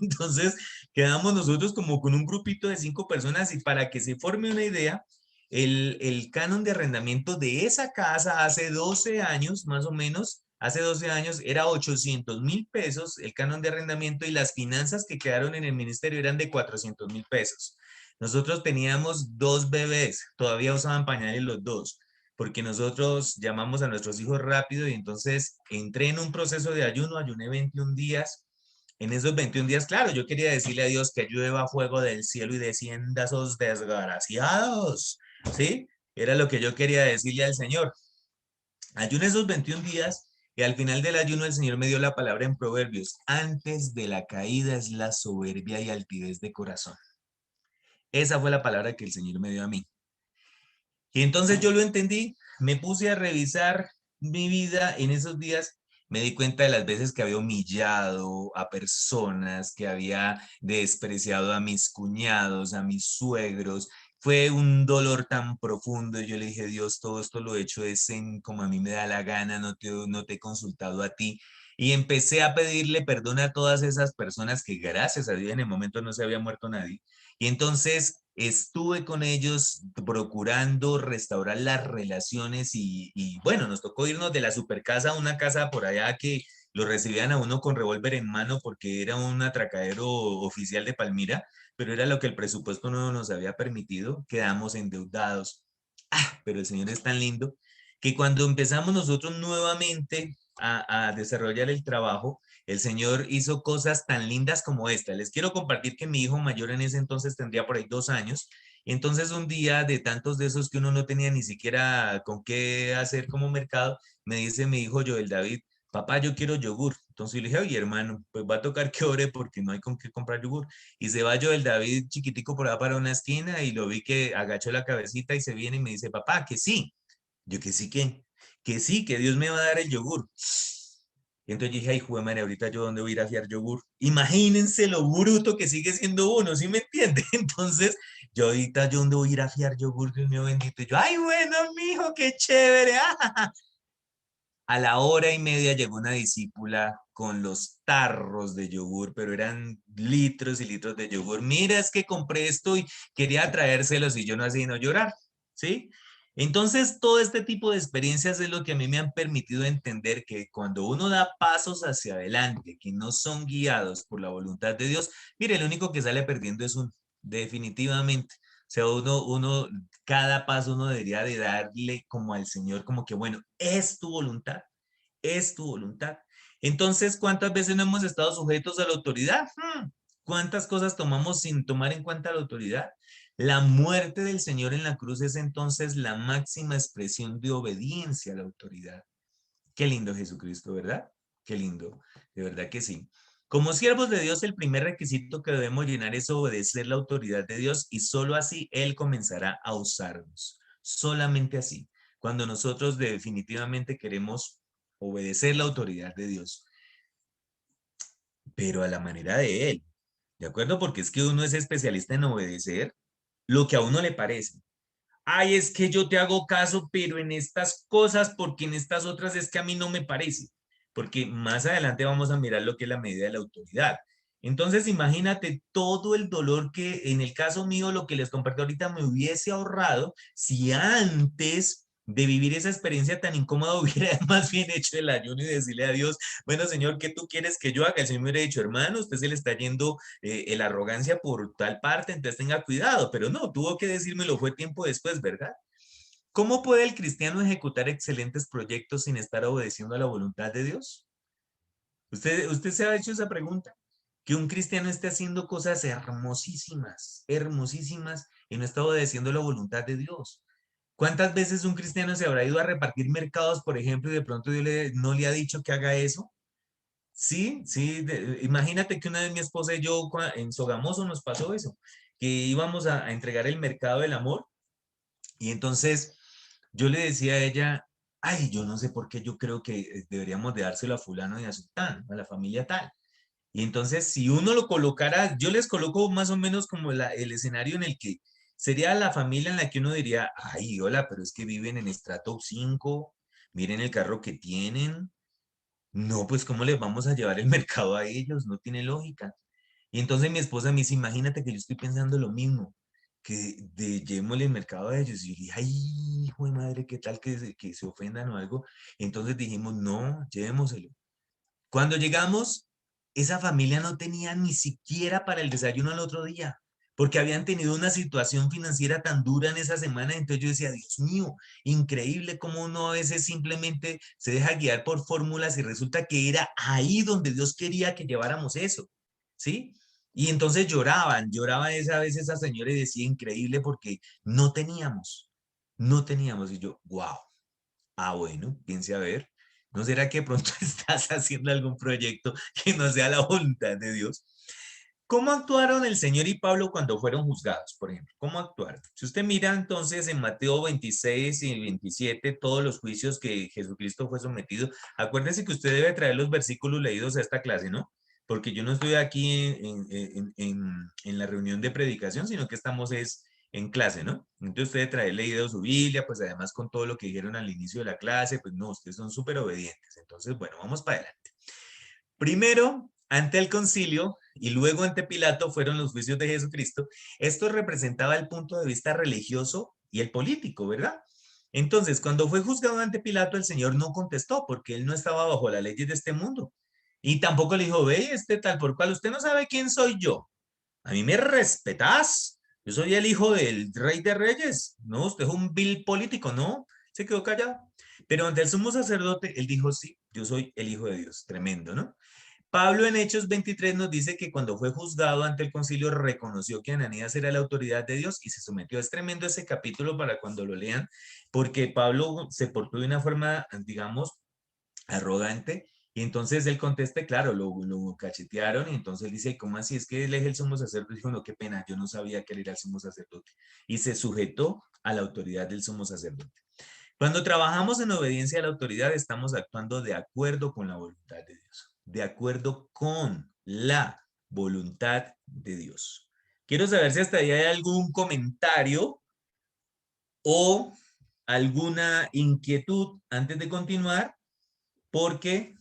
Entonces quedamos nosotros como con un grupito de 5 personas, y para que se forme una idea, el canon de arrendamiento de esa casa hace 12 años, más o menos, hace 12 años era 800,000 pesos el canon de arrendamiento, y las finanzas que quedaron en el ministerio eran de 400,000 pesos. Nosotros teníamos 2 bebés, todavía usaban pañales los 2, porque nosotros llamamos a nuestros hijos rápido, y entonces entré en un proceso de ayuno, ayuné 21 días. En esos 21 días, claro, yo quería decirle a Dios que llueva fuego del cielo y descienda a esos desgraciados, ¿sí? Era lo que yo quería decirle al Señor. Ayuné esos 21 días y al final del ayuno el Señor me dio la palabra en Proverbios: antes de la caída es la soberbia y altivez de corazón. Esa fue la palabra que el Señor me dio a mí. Y entonces yo lo entendí, me puse a revisar mi vida en esos días, me di cuenta de las veces que había humillado a personas, que había despreciado a mis cuñados, a mis suegros. Fue un dolor tan profundo. Yo le dije, Dios, todo esto lo he hecho como a mí me da la gana, no te he consultado a ti. Y empecé a pedirle perdón a todas esas personas que, gracias a Dios, en el momento no se había muerto nadie. Y entonces estuve con ellos procurando restaurar las relaciones, y bueno, nos tocó irnos de la supercasa a una casa por allá que lo recibían a uno con revólver en mano porque era un atracadero oficial de Palmira, pero era lo que el presupuesto no nos había permitido. Quedamos endeudados. Pero el Señor es tan lindo que cuando empezamos nosotros nuevamente a desarrollar el trabajo, el Señor hizo cosas tan lindas como esta. Les quiero compartir que mi hijo mayor en ese entonces tendría por ahí 2 años. Y entonces un día, de tantos de esos que uno no tenía ni siquiera con qué hacer como mercado, me dice mi hijo Joel David, papá, yo quiero yogur. Entonces yo le dije, oye, hermano, pues va a tocar que ore porque no hay con qué comprar yogur. Y se va Joel David chiquitico por allá para una esquina, y lo vi que agachó la cabecita y se viene y me dice, papá, que sí. Yo, que sí, que sí, que Dios me va a dar el yogur. Y entonces dije, ay, jue madre, ahorita yo dónde voy a ir a fiar yogur. Imagínense lo bruto que sigue siendo uno, ¿sí me entiende? Entonces Yo ahorita yo dónde voy a ir a fiar yogur, Dios mío bendito. Y yo, ay, bueno, mijo, qué chévere. A la hora y media llegó una discípula con los tarros de yogur, pero eran litros y litros de yogur. Mira, es que compré esto y quería traérselos y yo no hacía no llorar, ¿sí? Entonces, todo este tipo de experiencias es lo que a mí me han permitido entender que cuando uno da pasos hacia adelante, que no son guiados por la voluntad de Dios, mire, el único que sale perdiendo es uno, definitivamente. O sea, cada paso uno debería de darle como al Señor, como que, bueno, es tu voluntad, es tu voluntad. Entonces, ¿cuántas veces no hemos estado sujetos a la autoridad? ¿Cuántas cosas tomamos sin tomar en cuenta la autoridad? La muerte del Señor en la cruz es entonces la máxima expresión de obediencia a la autoridad. Qué lindo Jesucristo, ¿verdad? Qué lindo, de verdad que sí. Como siervos de Dios, el primer requisito que debemos llenar es obedecer la autoridad de Dios y solo así Él comenzará a usarnos. Solamente así. Cuando nosotros definitivamente queremos obedecer la autoridad de Dios, pero a la manera de Él, ¿de acuerdo? Porque es que uno es especialista en obedecer lo que a uno le parece. Ay, es que yo te hago caso, pero en estas cosas, porque en estas otras es que a mí no me parece. Porque más adelante vamos a mirar lo que es la medida de la autoridad. Entonces, imagínate todo el dolor que en el caso mío, lo que les comparto ahorita, me hubiese ahorrado si antes de vivir esa experiencia tan incómoda hubiera más bien hecho el ayuno y decirle a Dios, bueno, Señor, ¿qué tú quieres que yo haga? El Señor me hubiera dicho, hermano, usted se le está yendo la arrogancia por tal parte, entonces tenga cuidado, pero no, tuvo que decírmelo, fue tiempo después, ¿verdad? ¿Cómo puede el cristiano ejecutar excelentes proyectos sin estar obedeciendo a la voluntad de Dios? ¿Usted se ha hecho esa pregunta? Que un cristiano esté haciendo cosas hermosísimas, hermosísimas, y no está obedeciendo la voluntad de Dios. ¿Cuántas veces un cristiano se habrá ido a repartir mercados, por ejemplo, y de pronto Dios no le ha dicho que haga eso? Sí, sí, imagínate que una vez mi esposa y yo en Sogamoso nos pasó eso, que íbamos a entregar el mercado del amor y entonces yo le decía a ella, ay, yo no sé por qué yo creo que deberíamos de dárselo a fulano y a sultán, a la familia tal. Y entonces si uno lo colocara, yo les coloco más o menos como el escenario en el que sería la familia en la que uno diría, ay, hola, pero es que viven en estrato 5, miren el carro que tienen. No, pues ¿cómo les vamos a llevar el mercado a ellos? No tiene lógica. Y entonces mi esposa me dice, imagínate que yo estoy pensando lo mismo, que llevémosle el mercado a ellos. Y yo dije, ay, hijo de madre, ¿qué tal que se ofendan o algo? Entonces dijimos, no, llevémoselo. Cuando llegamos, esa familia no tenía ni siquiera para el desayuno al otro día, porque habían tenido una situación financiera tan dura en esa semana. Entonces yo decía, Dios mío, increíble cómo uno a veces simplemente se deja guiar por fórmulas y resulta que era ahí donde Dios quería que lleváramos eso, ¿sí? Y entonces lloraba esa vez esa señora y decía, increíble porque no teníamos, no teníamos. Y yo, wow, bueno, piense a ver. ¿No será que pronto estás haciendo algún proyecto que no sea la voluntad de Dios? ¿Cómo actuaron el Señor y Pablo cuando fueron juzgados, por ejemplo? ¿Cómo actuaron? Si usted mira entonces en Mateo 26 y 27, todos los juicios que Jesucristo fue sometido, acuérdese que usted debe traer los versículos leídos a esta clase, ¿no? Porque yo no estoy aquí en la reunión de predicación, sino que estamos en clase, ¿no? Entonces usted debe traer leído su Biblia, pues además con todo lo que dijeron al inicio de la clase, pues no, ustedes son súper obedientes. Entonces, bueno, vamos para adelante. Primero, ante el concilio y luego ante Pilato fueron los juicios de Jesucristo. Esto representaba el punto de vista religioso y el político, ¿verdad? Entonces, cuando fue juzgado ante Pilato, el Señor no contestó porque él no estaba bajo las leyes de este mundo. Y tampoco le dijo, ve, tal por cual, usted no sabe quién soy yo. A mí me respetás. Yo soy el hijo del rey de reyes. No, usted es un vil político, ¿no? Se quedó callado. Pero ante el sumo sacerdote, él dijo, sí, yo soy el hijo de Dios. Tremendo, ¿no? Pablo en Hechos 23 nos dice que cuando fue juzgado ante el concilio reconoció que Ananías era la autoridad de Dios y se sometió. Es tremendo ese capítulo para cuando lo lean, porque Pablo se portó de una forma, digamos, arrogante, y entonces él contesta, claro, lo cachetearon, y entonces dice, ¿cómo así? Es que él es el sumo sacerdote. Dijo, no, qué pena, yo no sabía que él era el sumo sacerdote. Y se sujetó a la autoridad del sumo sacerdote. Cuando trabajamos en obediencia a la autoridad, estamos actuando de acuerdo con la voluntad de Dios, de acuerdo con la voluntad de Dios. Quiero saber si hasta ahí hay algún comentario o alguna inquietud antes de continuar, porque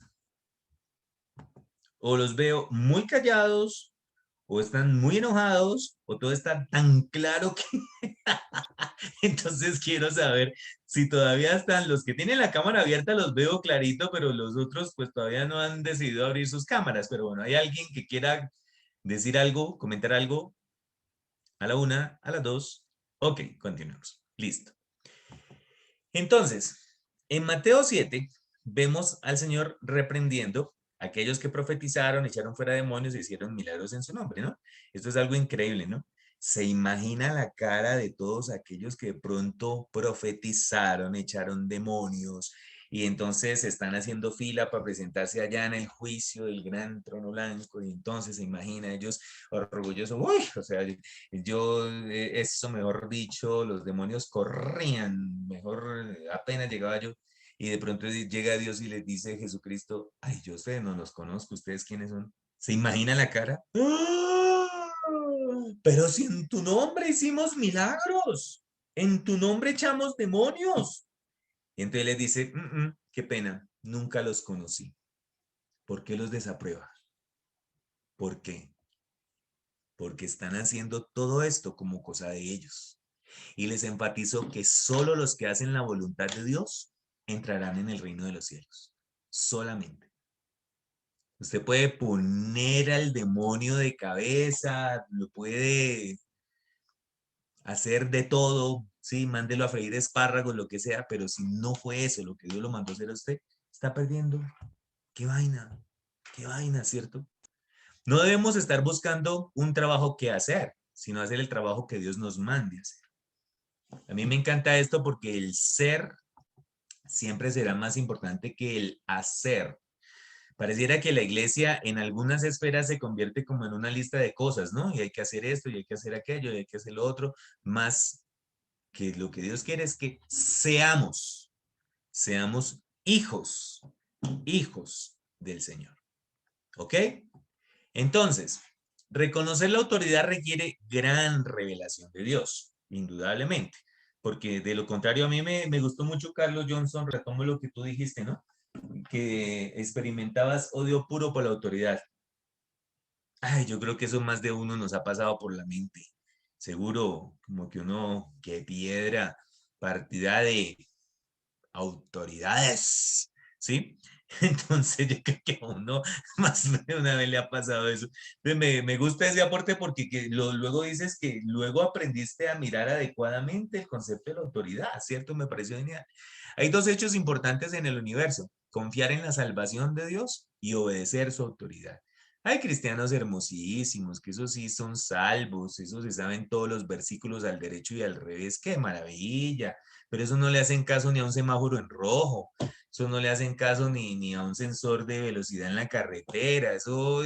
o los veo muy callados, o están muy enojados, o todo está tan claro que... Entonces quiero saber si todavía están, los que tienen la cámara abierta los veo clarito, pero los otros pues todavía no han decidido abrir sus cámaras. Pero bueno, ¿hay alguien que quiera decir algo, comentar algo? A la una, a las dos. Ok, continuamos. Listo. Entonces, en Mateo 7 vemos al Señor reprendiendo a aquellos que profetizaron, echaron fuera demonios y hicieron milagros en su nombre, ¿no? Esto es algo increíble, ¿no? Se imagina la cara de todos aquellos que de pronto profetizaron, echaron demonios y entonces están haciendo fila para presentarse allá en el juicio del gran trono blanco y entonces se imagina ellos orgullosos, uy, o sea, eso mejor dicho, los demonios corrían, mejor apenas llegaba yo y de pronto llega Dios y les dice Jesucristo, ay, yo sé, no los conozco, ¿ustedes quiénes son? ¿Se imagina la cara? ¡Ah! Pero si en tu nombre hicimos milagros, en tu nombre echamos demonios. Y entonces les dice, qué pena, nunca los conocí. ¿Por qué los desaprueba? ¿Por qué? Porque están haciendo todo esto como cosa de ellos. Y les enfatizo que solo los que hacen la voluntad de Dios entrarán en el reino de los cielos. Solamente. Usted puede poner al demonio de cabeza, lo puede hacer de todo, sí, mándelo a freír espárragos, lo que sea, pero si no fue eso lo que Dios lo mandó a hacer a usted, está perdiendo. Qué vaina, ¿cierto? No debemos estar buscando un trabajo que hacer, sino hacer el trabajo que Dios nos mande hacer. A mí me encanta esto porque el ser siempre será más importante que el hacer. Pareciera que la iglesia en algunas esferas se convierte como en una lista de cosas, ¿no? Y hay que hacer esto, y hay que hacer aquello, y hay que hacer lo otro, más que lo que Dios quiere es que seamos hijos del Señor. ¿Ok? Entonces, reconocer la autoridad requiere gran revelación de Dios, indudablemente, porque de lo contrario a mí me gustó mucho, Carlos Johnson, retomo lo que tú dijiste, ¿no? Que experimentabas odio puro por la autoridad. Ay, yo creo que eso más de uno nos ha pasado por la mente. Seguro, como que uno, qué piedra, partida de autoridades, ¿sí? Entonces yo creo que a uno más de una vez le ha pasado eso. Entonces me gusta ese aporte porque luego dices que luego aprendiste a mirar adecuadamente el concepto de la autoridad, ¿cierto? Me pareció genial. Hay dos hechos importantes en el universo: confiar en la salvación de Dios y obedecer su autoridad. Hay cristianos hermosísimos, que esos sí son salvos, esos se saben todos los versículos al derecho y al revés, qué maravilla, pero eso no le hacen caso ni a un semáforo en rojo, eso no le hacen caso ni a un sensor de velocidad en la carretera, eso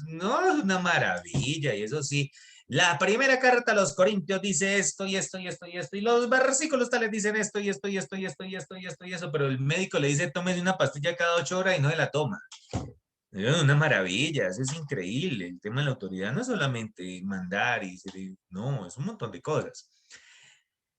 no, es una maravilla, y eso sí, la primera carta a los Corintios dice esto y esto y esto y esto, y los versículos tales dicen esto y esto y esto y esto y esto y esto y eso, pero el médico le dice tómese una pastilla cada 8 horas y no se la toma. Es una maravilla, eso es increíble. El tema de la autoridad no es solamente mandar no, es un montón de cosas.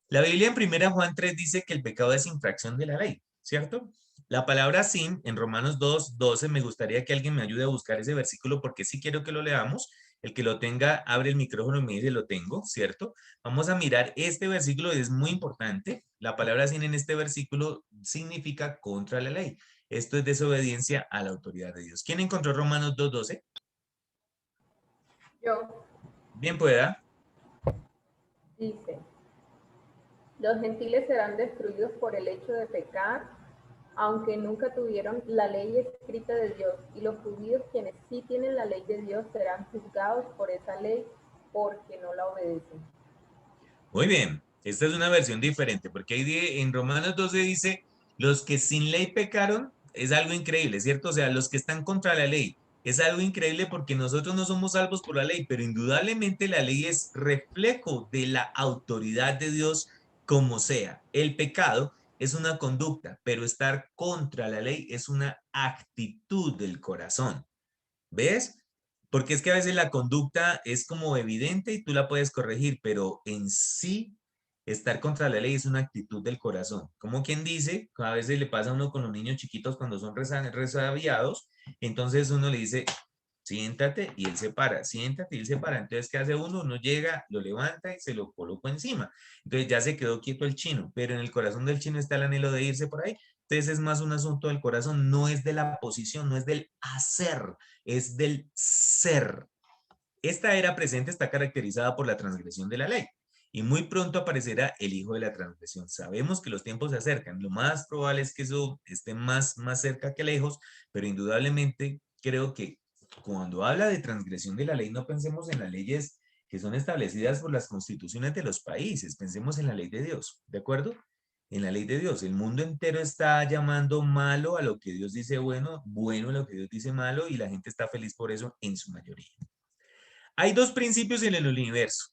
La Biblia en 1 Juan 3 dice que el pecado es infracción de la ley, ¿cierto? La palabra sin en Romanos 2:12, me gustaría que alguien me ayude a buscar ese versículo porque sí quiero que lo leamos. El que lo tenga, abre el micrófono y me dice lo tengo, ¿cierto? Vamos a mirar este versículo, es muy importante. La palabra sin en este versículo significa contra la ley. Esto es desobediencia a la autoridad de Dios. ¿Quién encontró Romanos 2:12? Yo. Bien pueda. Dice, los gentiles serán destruidos por el hecho de pecar, aunque nunca tuvieron la ley escrita de Dios, y los judíos, quienes sí tienen la ley de Dios, serán juzgados por esa ley porque no la obedecen. Muy bien, esta es una versión diferente, porque ahí en Romanos 12 dice, los que sin ley pecaron, es algo increíble, ¿cierto? O sea, los que están contra la ley, es algo increíble porque nosotros no somos salvos por la ley, pero indudablemente la ley es reflejo de la autoridad de Dios como sea. El pecado es una conducta, pero estar contra la ley es una actitud del corazón. ¿Ves? Porque es que a veces la conducta es como evidente y tú la puedes corregir, pero en sí estar contra la ley es una actitud del corazón. Como quien dice, a veces le pasa a uno con los niños chiquitos cuando son resabiados, entonces uno le dice, siéntate y él se para, siéntate y él se para. Entonces, ¿qué hace uno? Uno llega, lo levanta y se lo coloca encima. Entonces ya se quedó quieto el chino, pero en el corazón del chino está el anhelo de irse por ahí. Entonces es más un asunto del corazón, no es de la posición, no es del hacer, es del ser. Esta era presente está caracterizada por la transgresión de la ley y muy pronto aparecerá el hijo de la transgresión. Sabemos que los tiempos se acercan, lo más probable es que eso esté más cerca que lejos, pero indudablemente creo que cuando habla de transgresión de la ley no pensemos en las leyes que son establecidas por las constituciones de los países, pensemos en la ley de Dios, ¿de acuerdo? En la ley de Dios, el mundo entero está llamando malo a lo que Dios dice bueno, bueno a lo que Dios dice malo y la gente está feliz por eso en su mayoría. Hay dos principios en el universo,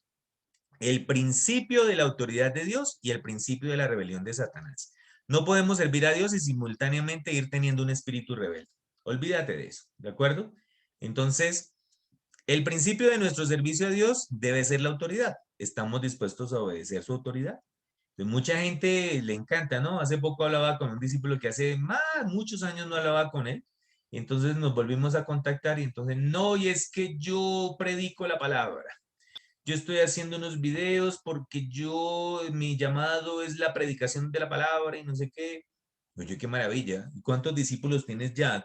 el principio de la autoridad de Dios y el principio de la rebelión de Satanás. No podemos servir a Dios y simultáneamente ir teniendo un espíritu rebelde. Olvídate de eso, ¿de acuerdo? Entonces, el principio de nuestro servicio a Dios debe ser la autoridad. ¿Estamos dispuestos a obedecer su autoridad? Pues mucha gente le encanta, ¿no? Hace poco hablaba con un discípulo que hace muchos años no hablaba con él. Y entonces nos volvimos a contactar y entonces, no, y es que yo predico la palabra. Yo estoy haciendo unos videos porque mi llamado es la predicación de la palabra y no sé qué. Oye, qué maravilla. ¿Y cuántos discípulos tienes ya?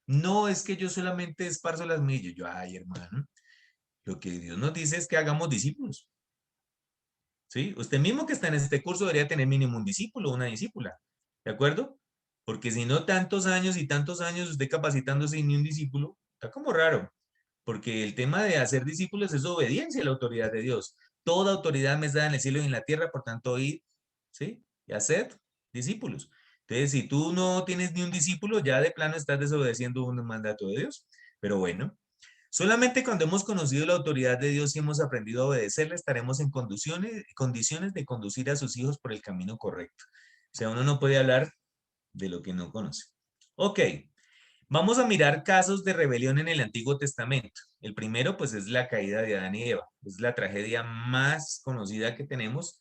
No, es que yo solamente esparzo las millas. Yo, ay, hermano, lo que Dios nos dice es que hagamos discípulos. ¿Sí? Usted mismo que está en este curso debería tener mínimo un discípulo o una discípula. ¿De acuerdo? Porque si no, tantos años y tantos años usted capacitándose y ni un discípulo, está como raro. Porque el tema de hacer discípulos es obediencia a la autoridad de Dios. Toda autoridad me es dada en el cielo y en la tierra, por tanto, id, ¿sí? Y hacer discípulos. Entonces, si tú no tienes ni un discípulo, ya de plano estás desobedeciendo un mandato de Dios. Pero bueno, solamente cuando hemos conocido la autoridad de Dios y hemos aprendido a obedecerle, estaremos en condiciones de conducir a sus hijos por el camino correcto. O sea, uno no puede hablar de lo que no conoce. Ok. Vamos a mirar casos de rebelión en el Antiguo Testamento. El primero, pues, es la caída de Adán y Eva. Es la tragedia más conocida que tenemos.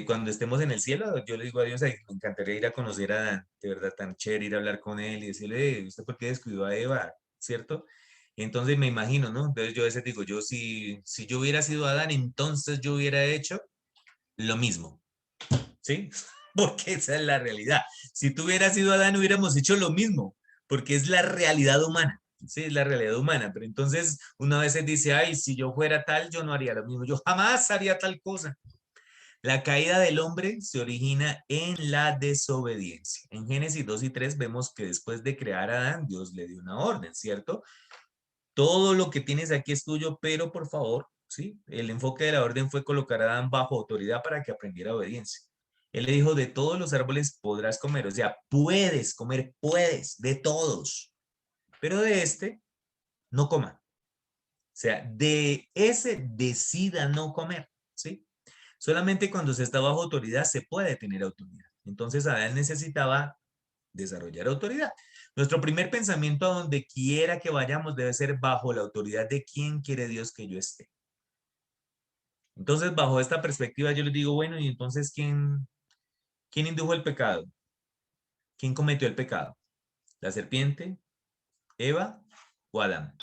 Cuando estemos en el cielo, yo le digo a Dios, ay, me encantaría ir a conocer a Adán. De verdad, tan chévere ir a hablar con él y decirle, ¿usted por qué descuidó a Eva? ¿Cierto? Entonces me imagino, ¿no? Entonces yo a veces digo, si yo hubiera sido Adán, entonces yo hubiera hecho lo mismo. ¿Sí? Porque esa es la realidad. Si tú hubieras sido Adán, hubiéramos hecho lo mismo, porque es la realidad humana. Sí, es la realidad humana. Pero entonces una vez dice, ay, si yo fuera tal, yo no haría lo mismo. Yo jamás haría tal cosa. La caída del hombre se origina en la desobediencia. En Génesis 2 y 3 vemos que después de crear a Adán, Dios le dio una orden, ¿cierto? Todo lo que tienes aquí es tuyo, pero por favor, ¿sí? El enfoque de la orden fue colocar a Adán bajo autoridad para que aprendiera obediencia. Él le dijo, de todos los árboles podrás comer, o sea, puedes comer, puedes, de todos, pero de este no coma. O sea, de ese decida no comer, ¿sí? Solamente cuando se está bajo autoridad se puede tener autoridad. Entonces Adán necesitaba desarrollar autoridad. Nuestro primer pensamiento a donde quiera que vayamos debe ser bajo la autoridad de quién quiere Dios que yo esté. Entonces, bajo esta perspectiva, yo les digo, bueno, y entonces, ¿quién indujo el pecado? ¿Quién cometió el pecado? ¿La serpiente, Eva o Adán?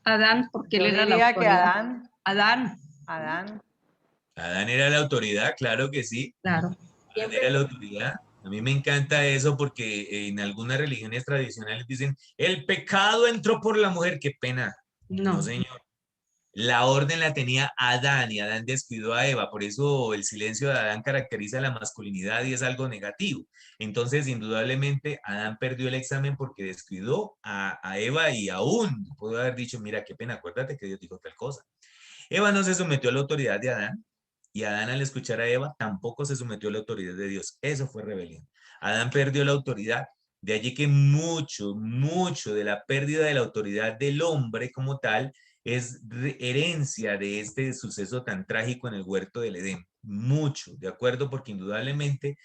Adán, porque él Yo era la diría que autoridad. Adán. Adán. Adán era la autoridad, claro que sí. Claro. Adán era la autoridad. A mí me encanta eso porque en algunas religiones tradicionales dicen, el pecado entró por la mujer, qué pena. No, señor. La orden la tenía Adán y Adán descuidó a Eva, por eso el silencio de Adán caracteriza la masculinidad y es algo negativo. Entonces, indudablemente, Adán perdió el examen porque descuidó a Eva y aún pudo haber dicho, mira, qué pena, acuérdate que Dios dijo tal cosa. Eva no se sometió a la autoridad de Adán y Adán al escuchar a Eva tampoco se sometió a la autoridad de Dios. Eso fue rebelión. Adán perdió la autoridad. De allí que mucho de la pérdida de la autoridad del hombre como tal es herencia de este suceso tan trágico en el huerto del Edén. Mucho, ¿de acuerdo? Porque indudablemente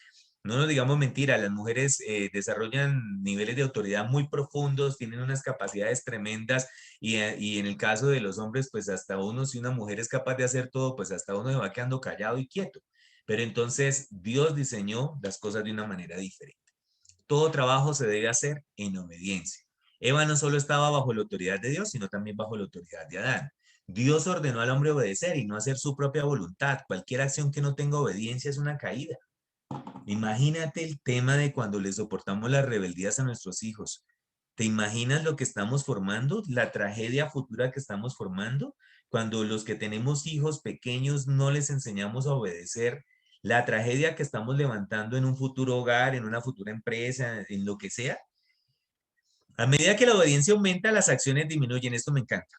No nos digamos mentira, las mujeres desarrollan niveles de autoridad muy profundos, tienen unas capacidades tremendas y en el caso de los hombres, pues hasta uno, si una mujer es capaz de hacer todo, pues hasta uno se va quedando callado y quieto. Pero entonces Dios diseñó las cosas de una manera diferente. Todo trabajo se debe hacer en obediencia. Eva no solo estaba bajo la autoridad de Dios, sino también bajo la autoridad de Adán. Dios ordenó al hombre obedecer y no hacer su propia voluntad. Cualquier acción que no tenga obediencia es una caída. Imagínate el tema de cuando le soportamos las rebeldías a nuestros hijos. ¿Te imaginas lo que estamos formando? La tragedia futura que estamos formando. Cuando los que tenemos hijos pequeños no les enseñamos a obedecer. La tragedia que estamos levantando en un futuro hogar, en una futura empresa, en lo que sea. A medida que la obediencia aumenta, las acciones disminuyen. Esto me encanta.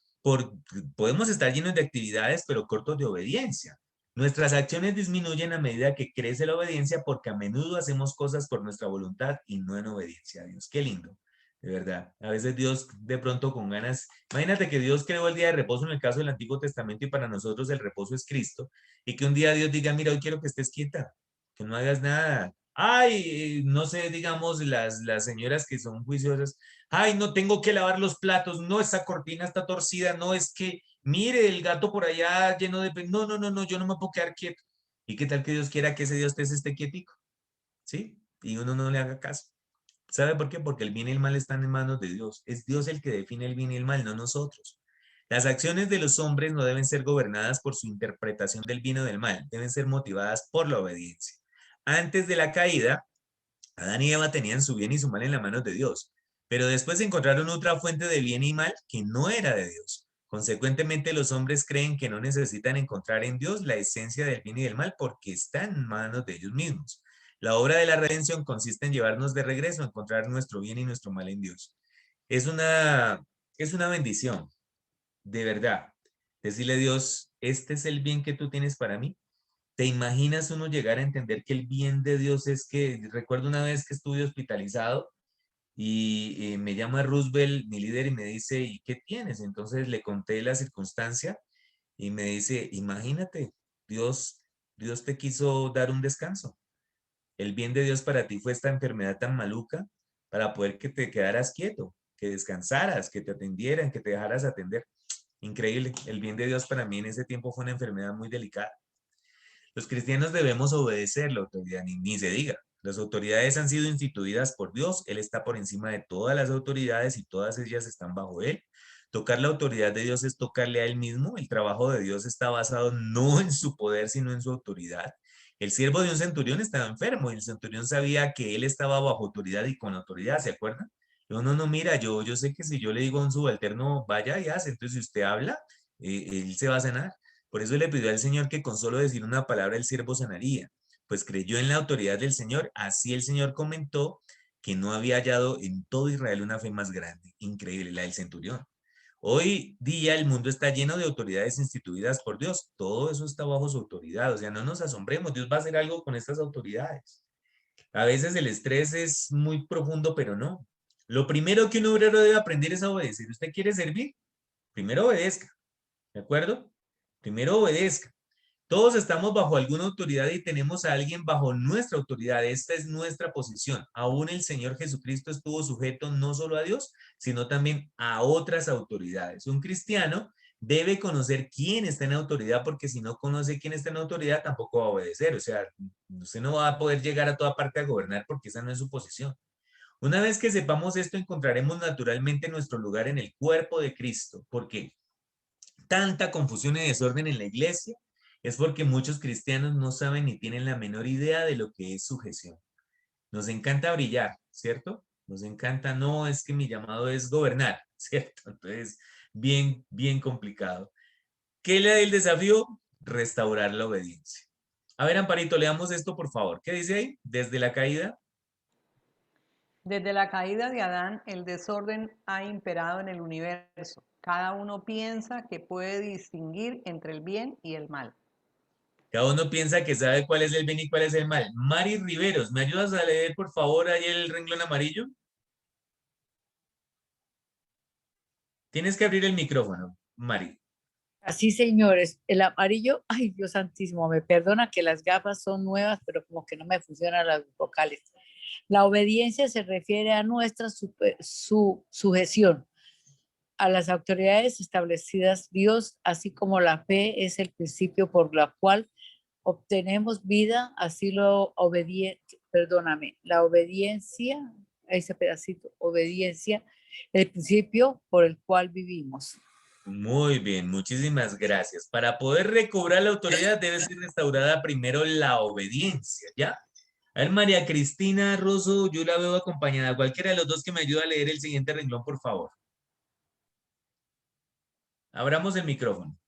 Podemos estar llenos de actividades, pero cortos de obediencia. Nuestras acciones disminuyen a medida que crece la obediencia porque a menudo hacemos cosas por nuestra voluntad y no en obediencia a Dios. Qué lindo, de verdad. A veces Dios de pronto con ganas, imagínate que Dios creó el día de reposo en el caso del Antiguo Testamento y para nosotros el reposo es Cristo y que un día Dios diga, mira, hoy quiero que estés quieta, que no hagas nada. Ay, no sé, digamos, las señoras que son juiciosas, ay, no tengo que lavar los platos, no, esa cortina está torcida, no, es que mire el gato por allá lleno de... No, no, no, no, yo no me puedo quedar quieto. ¿Y qué tal que Dios quiera que ese Dios te esté quietico? ¿Sí? Y uno no le haga caso. ¿Sabe por qué? Porque el bien y el mal están en manos de Dios. Es Dios el que define el bien y el mal, no nosotros. Las acciones de los hombres no deben ser gobernadas por su interpretación del bien o del mal, deben ser motivadas por la obediencia. Antes de la caída, Adán y Eva tenían su bien y su mal en las manos de Dios, pero después encontraron otra fuente de bien y mal que no era de Dios. Consecuentemente, los hombres creen que no necesitan encontrar en Dios la esencia del bien y del mal porque está en manos de ellos mismos. La obra de la redención consiste en llevarnos de regreso a encontrar nuestro bien y nuestro mal en Dios. Es una bendición, de verdad. Decirle a Dios, este es el bien que tú tienes para mí. ¿Te imaginas uno llegar a entender que el bien de Dios es que, recuerdo una vez que estuve hospitalizado y me llama Roosevelt, mi líder, y me dice, ¿y qué tienes? Entonces le conté la circunstancia y me dice, imagínate, Dios te quiso dar un descanso. El bien de Dios para ti fue esta enfermedad tan maluca para poder que te quedaras quieto, que descansaras, que te atendieran, que te dejaras atender. Increíble. El bien de Dios para mí en ese tiempo fue una enfermedad muy delicada. Los cristianos debemos obedecer la autoridad, ni se diga. Las autoridades han sido instituidas por Dios, Él está por encima de todas las autoridades y todas ellas están bajo Él. Tocar la autoridad de Dios es tocarle a Él mismo. El trabajo de Dios está basado no en su poder, sino en su autoridad. El siervo de un centurión estaba enfermo y el centurión sabía que él estaba bajo autoridad y con autoridad, ¿se acuerdan? No, no, no, mira, yo sé que si yo le digo a un subalterno, vaya y hace, entonces si usted habla, él se va a sanar. Por eso le pidió al Señor que con solo decir una palabra el siervo sanaría, pues creyó en la autoridad del Señor. Así el Señor comentó que no había hallado en todo Israel una fe más grande, increíble, la del centurión. Hoy día el mundo está lleno de autoridades instituidas por Dios. Todo eso está bajo su autoridad. O sea, no nos asombremos. Dios va a hacer algo con estas autoridades. A veces el estrés es muy profundo, pero no. Lo primero que un obrero debe aprender es a obedecer. ¿Usted quiere servir? Primero obedezca. ¿De acuerdo? Primero obedezca. Todos estamos bajo alguna autoridad y tenemos a alguien bajo nuestra autoridad. Esta es nuestra posición. Aún el Señor Jesucristo estuvo sujeto no solo a Dios, sino también a otras autoridades. Un cristiano debe conocer quién está en autoridad, porque si no conoce quién está en autoridad, tampoco va a obedecer. O sea, usted no va a poder llegar a toda parte a gobernar porque esa no es su posición. Una vez que sepamos esto, encontraremos naturalmente nuestro lugar en el cuerpo de Cristo. ¿Por qué? Tanta confusión y desorden en la iglesia es porque muchos cristianos no saben ni tienen la menor idea de lo que es sujeción. Nos encanta brillar, ¿cierto? Nos encanta, no, es que mi llamado es gobernar, ¿cierto? Entonces, bien complicado. ¿Qué le da el desafío? Restaurar la obediencia. A ver, Amparito, leamos esto, por favor. ¿Qué dice ahí? Desde la caída. Desde la caída de Adán, el desorden ha imperado en el universo. Cada uno piensa que puede distinguir entre el bien y el mal. Cada uno piensa que sabe cuál es el bien y cuál es el mal. Mari Riveros, ¿me ayudas a leer, por favor, ahí el renglón amarillo? Tienes que abrir el micrófono, Mari. Así, señores, el amarillo, ay, Dios santísimo, me perdona que las gafas son nuevas, pero como que no me funcionan las vocales. La obediencia se refiere a nuestra sujeción a las autoridades establecidas Dios, así como la fe es el principio por la cual obtenemos vida, así lo obediente, perdóname, la obediencia, ese pedacito, obediencia, el principio por el cual vivimos. Muy bien, muchísimas gracias. Para poder recobrar la autoridad debe ser restaurada primero la obediencia, ¿ya? A ver, María Cristina Rosso, yo la veo acompañada. Cualquiera de los dos que me ayude a leer el siguiente renglón, por favor. Abramos el micrófono.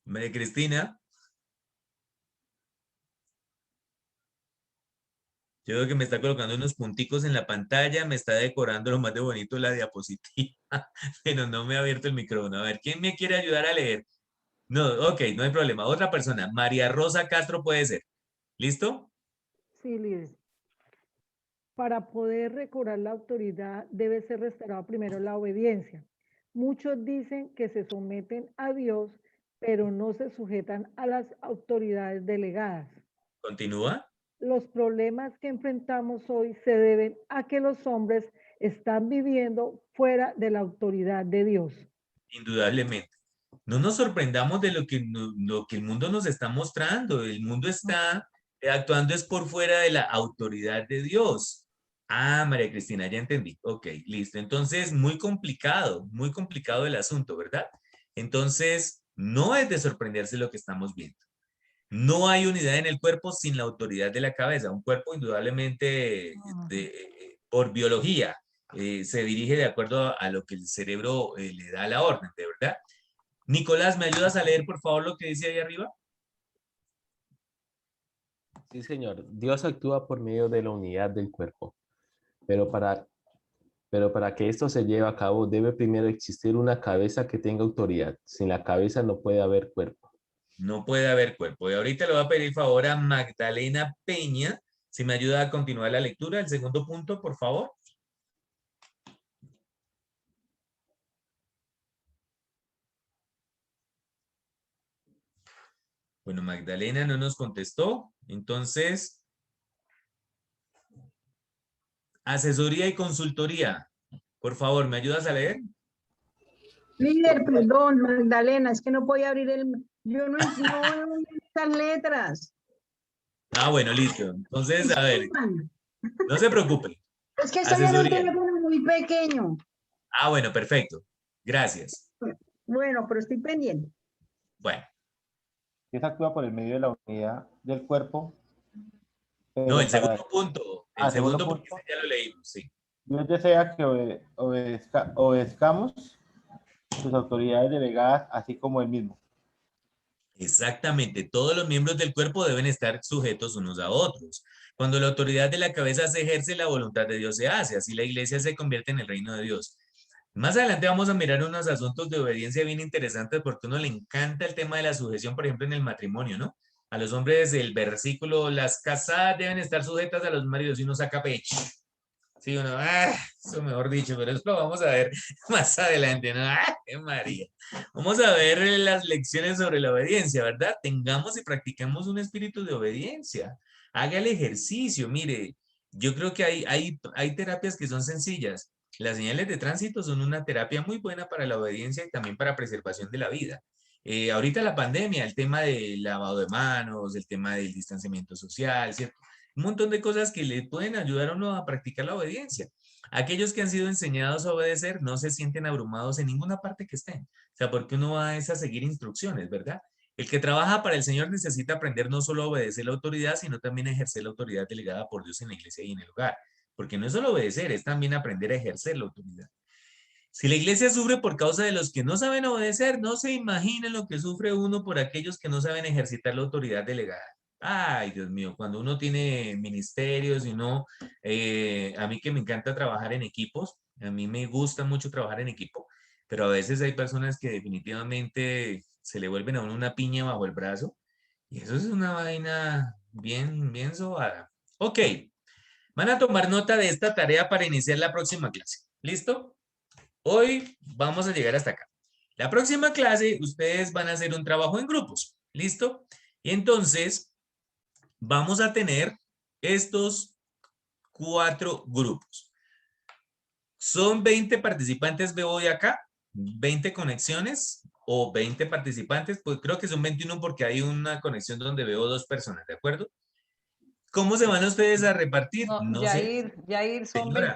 María Cristina. Yo veo que me está colocando unos punticos en la pantalla, me está decorando lo más de bonito la diapositiva, pero no me ha abierto el micrófono. A ver, ¿quién me quiere ayudar a leer? No, ok, no hay problema. Otra persona, María Rosa Castro puede ser. ¿Listo? Sí, líder. Para poder recobrar la autoridad debe ser restaurada primero la obediencia. Muchos dicen que se someten a Dios, pero no se sujetan a las autoridades delegadas. Continúa. Los problemas que enfrentamos hoy se deben a que los hombres están viviendo fuera de la autoridad de Dios. Indudablemente. No nos sorprendamos de lo que el mundo nos está mostrando. El mundo está actuando es por fuera de la autoridad de Dios. Ah, María Cristina, ya entendí. Ok, listo. Entonces, muy complicado el asunto, ¿verdad? Entonces, no es de sorprenderse lo que estamos viendo. No hay unidad en el cuerpo sin la autoridad de la cabeza. Un cuerpo indudablemente por biología se dirige de acuerdo a lo que el cerebro le da la orden, ¿de verdad? Nicolás, ¿me ayudas a leer por favor lo que dice ahí arriba? Sí, señor. Dios actúa por medio de la unidad del cuerpo, pero para que esto se lleve a cabo debe primero existir una cabeza que tenga autoridad. Sin la cabeza no puede haber cuerpo. No puede haber cuerpo. Y ahorita le voy a pedir favor a Magdalena Peña, si me ayuda a continuar la lectura. El segundo punto, por favor. Bueno, Magdalena no nos contestó. Entonces, asesoría y consultoría. Por favor, ¿me ayudas a leer? Líder, perdón, Magdalena, es que no podía abrir el... Yo no veo estas letras. Ah, bueno, listo. Entonces, a ver, no se preocupe. Es que estoy en un teléfono muy pequeño. Ah, bueno, perfecto. Gracias. Bueno, pero estoy pendiente. Bueno. Dios actúa por el medio de la unidad del cuerpo. No, el segundo punto. El segundo punto ya lo leímos, sí. Dios desea que obedezcamos sus autoridades delegadas, así como él mismo. Exactamente, todos los miembros del cuerpo deben estar sujetos unos a otros. Cuando la autoridad de la cabeza se ejerce, la voluntad de Dios se hace, así la iglesia se convierte en el reino de Dios. Más adelante vamos a mirar unos asuntos de obediencia bien interesantes porque a uno le encanta el tema de la sujeción, por ejemplo, en el matrimonio, ¿no? A los hombres el versículo, las casadas deben estar sujetas a los maridos y uno saca pecho. Sí, uno, eso mejor dicho, pero eso lo vamos a ver más adelante, ¿no? María! Vamos a ver las lecciones sobre la obediencia, ¿verdad? Tengamos y practicamos un espíritu de obediencia. Haga el ejercicio, mire, yo creo que hay terapias que son sencillas. Las señales de tránsito son una terapia muy buena para la obediencia y también para preservación de la vida. Ahorita la pandemia, el tema del lavado de manos, el tema del distanciamiento social, ¿cierto? Un montón de cosas que le pueden ayudar a uno a practicar la obediencia. Aquellos que han sido enseñados a obedecer no se sienten abrumados en ninguna parte que estén. O sea, porque uno va a seguir instrucciones, ¿verdad? El que trabaja para el Señor necesita aprender no solo a obedecer la autoridad, sino también a ejercer la autoridad delegada por Dios en la iglesia y en el hogar. Porque no es solo obedecer, es también aprender a ejercer la autoridad. Si la iglesia sufre por causa de los que no saben obedecer, no se imaginen lo que sufre uno por aquellos que no saben ejercitar la autoridad delegada. Ay, Dios mío, cuando uno tiene ministerios y no, a mí que me encanta trabajar en equipos, a mí me gusta mucho trabajar en equipo, pero a veces hay personas que definitivamente se le vuelven a uno una piña bajo el brazo y eso es una vaina bien, bien sobada. Ok, van a tomar nota de esta tarea para iniciar la próxima clase. ¿Listo? Hoy vamos a llegar hasta acá. La próxima clase, ustedes van a hacer un trabajo en grupos. ¿Listo? Y entonces, vamos a tener estos 4 grupos. Son 20 participantes, veo hoy acá. 20 conexiones o 20 participantes. Pues creo que son 21 porque hay una conexión donde veo 2 personas, ¿de acuerdo? ¿Cómo se van ustedes a repartir? No, No sé. Yair, Señora.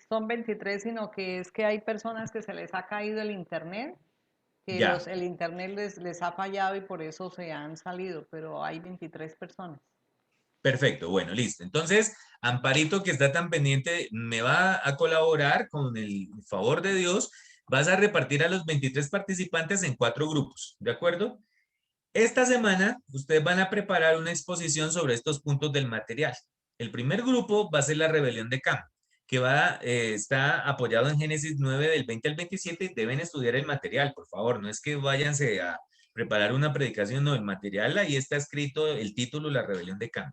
son 23, sino que es que hay personas que se les ha caído el internet, que Ya. el internet les ha fallado y por eso se han salido, pero hay 23 personas. Perfecto, bueno, listo. Entonces, Amparito, que está tan pendiente, me va a colaborar con el favor de Dios. Vas a repartir a los 23 participantes en 4 grupos, ¿de acuerdo? Esta semana, ustedes van a preparar una exposición sobre estos puntos del material. El primer grupo va a ser la rebelión de Cam, que está apoyado en Génesis 9 del 20 al 27 y deben estudiar el material, por favor. No es que váyanse a preparar una predicación, no, el material, ahí está escrito el título, la rebelión de Cam.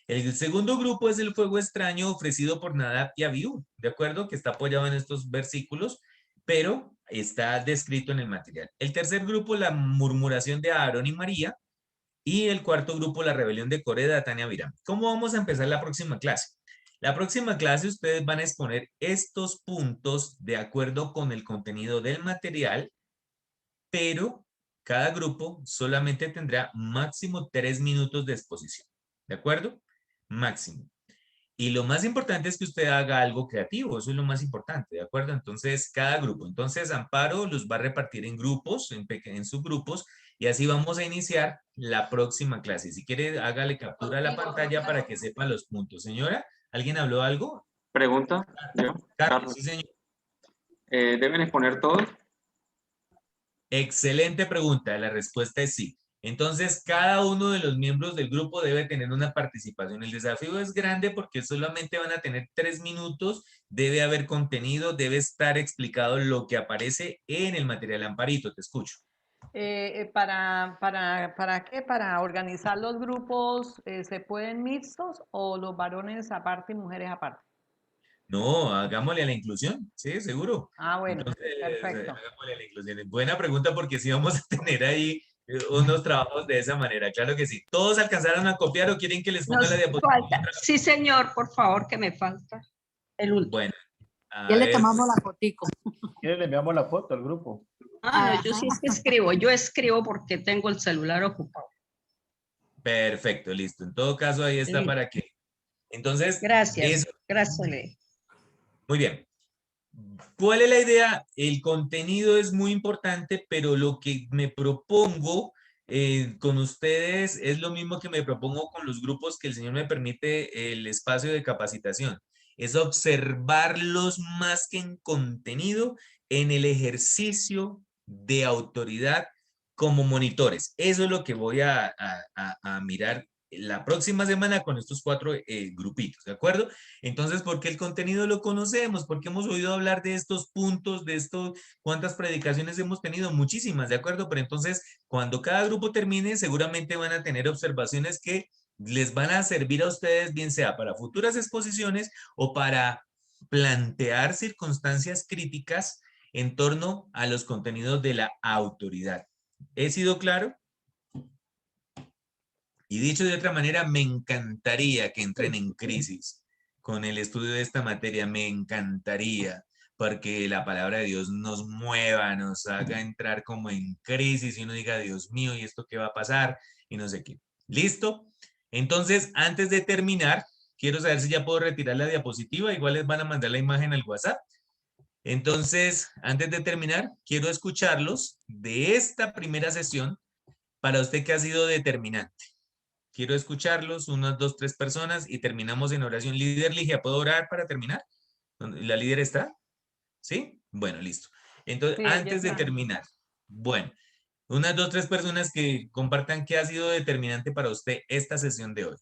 El segundo grupo es el fuego extraño ofrecido por Nadab y Abiú, ¿de acuerdo? Que está apoyado en estos versículos, pero está descrito en el material. El tercer grupo, la murmuración de Aarón y María. Y el cuarto grupo, la rebelión de Coré, Datán y Abiram. ¿Cómo vamos a empezar la próxima clase? La próxima clase ustedes van a exponer estos puntos de acuerdo con el contenido del material, pero cada grupo solamente tendrá máximo 3 minutos de exposición. ¿De acuerdo? Máximo. Y lo más importante es que usted haga algo creativo, eso es lo más importante, ¿de acuerdo? Entonces, cada grupo. Entonces, Amparo los va a repartir en grupos, en subgrupos, y así vamos a iniciar la próxima clase. Si quiere, hágale captura a la pantalla para que sepa los puntos. Señora, ¿alguien habló algo? Pregunta, yo, Carlos, sí, señor. ¿Deben exponer todos? Excelente pregunta, la respuesta es sí. Entonces, cada uno de los miembros del grupo debe tener una participación. El desafío es grande porque solamente van a tener 3 minutos, debe haber contenido, debe estar explicado lo que aparece en el material. Amparito, te escucho. ¿Para qué? Para organizar los grupos, ¿se pueden mixtos o los varones aparte y mujeres aparte? No, hagámosle a la inclusión, sí, seguro. Ah, bueno, Entonces, perfecto. hagámosle a la inclusión. Buena pregunta porque sí vamos a tener ahí unos trabajos de esa manera, claro que sí. ¿Todos alcanzaron a copiar o quieren que les ponga la diapositiva? Falta. Sí, señor, por favor, que me falta. El último. Bueno, Ya le tomamos la fotico. ¿Quiere le enviamos la foto al grupo? Ah, no, yo sí es que escribo. Yo escribo porque tengo el celular ocupado. Perfecto, listo. En todo caso, ahí está para que. Entonces, Gracias. eso. Gracias, Ley. Muy bien. ¿Cuál es la idea? El contenido es muy importante, pero lo que me propongo con ustedes es lo mismo que me propongo con los grupos que el Señor me permite el espacio de capacitación. Es observarlos más que en contenido, en el ejercicio de autoridad como monitores. Eso es lo que voy a mirar la próxima semana con estos 4 grupitos, ¿de acuerdo? Entonces, porque el contenido lo conocemos, porque hemos oído hablar de estos puntos, de estos, ¿cuántas predicaciones hemos tenido? Muchísimas, ¿de acuerdo? Pero entonces, cuando cada grupo termine, seguramente van a tener observaciones que les van a servir a ustedes, bien sea para futuras exposiciones o para plantear circunstancias críticas en torno a los contenidos de la autoridad. ¿He sido claro? Y dicho de otra manera, me encantaría que entren en crisis con el estudio de esta materia, me encantaría, porque la palabra de Dios nos mueva, nos haga entrar como en crisis y uno diga, Dios mío, ¿y esto qué va a pasar? Y no sé qué. ¿Listo? Entonces, antes de terminar, quiero saber si ya puedo retirar la diapositiva, igual les van a mandar la imagen al WhatsApp. Entonces, antes de terminar, quiero escucharlos de esta primera sesión para usted que ha sido determinante. Quiero escucharlos, unas 2, 3 personas y terminamos en oración. Líder Ligia, ¿puedo orar para terminar? ¿La líder está? ¿Sí? Bueno, listo. Entonces, Sí, antes de terminar, bueno, unas 2, 3 personas que compartan qué ha sido determinante para usted esta sesión de hoy.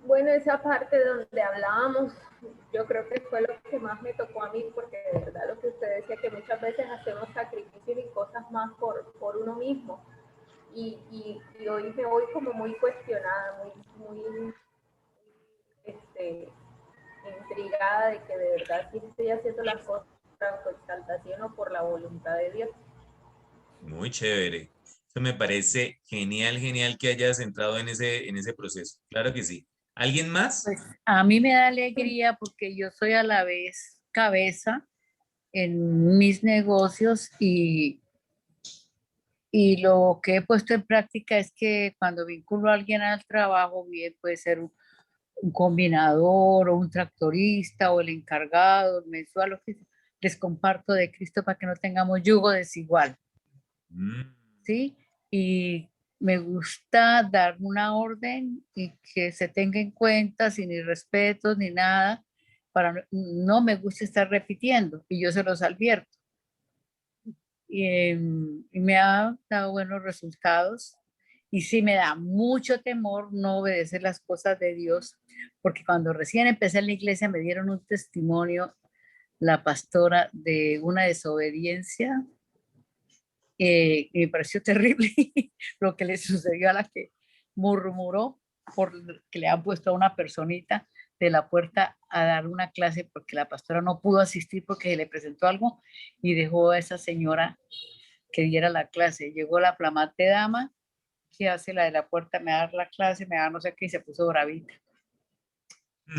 Bueno, esa parte donde hablábamos, yo creo que fue lo que más me tocó a mí, porque de verdad lo que usted decía, que muchas veces hacemos sacrificios y cosas más por uno mismo. y hoy me voy como muy cuestionada, muy intrigada de que de verdad sí estoy haciendo las cosas por autoexaltación o por la voluntad de Dios. Muy chévere. Eso me parece genial, genial que hayas entrado en ese proceso. Claro que sí. ¿Alguien más? Pues a mí me da alegría porque yo soy a la vez cabeza en mis negocios y lo que he puesto en práctica es que cuando vinculo a alguien al trabajo, bien puede ser un combinador o un tractorista o el encargado, el mensual, lo que sea, les comparto de Cristo para que no tengamos yugo desigual. ¿Sí? Y me gusta dar una orden y que se tenga en cuenta sin irrespetos ni nada, no me gusta estar repitiendo y yo se los advierto. Y me ha dado buenos resultados y sí me da mucho temor no obedecer las cosas de Dios, porque cuando recién empecé en la iglesia me dieron un testimonio la pastora de una desobediencia y me pareció terrible lo que le sucedió a la que murmuró por que le han puesto a una personita de la puerta a dar una clase porque la pastora no pudo asistir porque le presentó algo y dejó a esa señora que diera la clase. Llegó la flamante dama que hace la de la puerta, me da la clase, me da no sé qué y se puso bravita.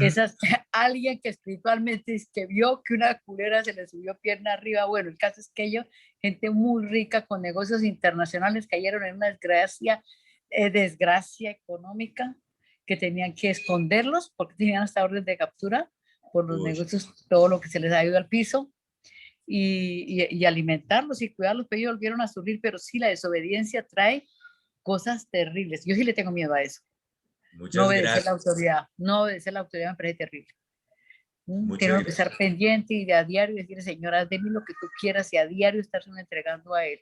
Esas, alguien que espiritualmente es que vio que una culera se le subió pierna arriba. Bueno, el caso es que ellos, gente muy rica con negocios internacionales, cayeron en una desgracia económica que tenían que esconderlos porque tenían hasta orden de captura por los negocios, todo lo que se les ha ido al piso y alimentarlos y cuidarlos, pero ellos volvieron a surgir, pero sí la desobediencia trae cosas terribles. Yo sí le tengo miedo a eso. No obedecer la autoridad, no obedecer la autoridad me parece terrible. Tengo que estar pendiente y de a diario decirle, Señora, deme lo que tú quieras y a diario estarse entregando a Él.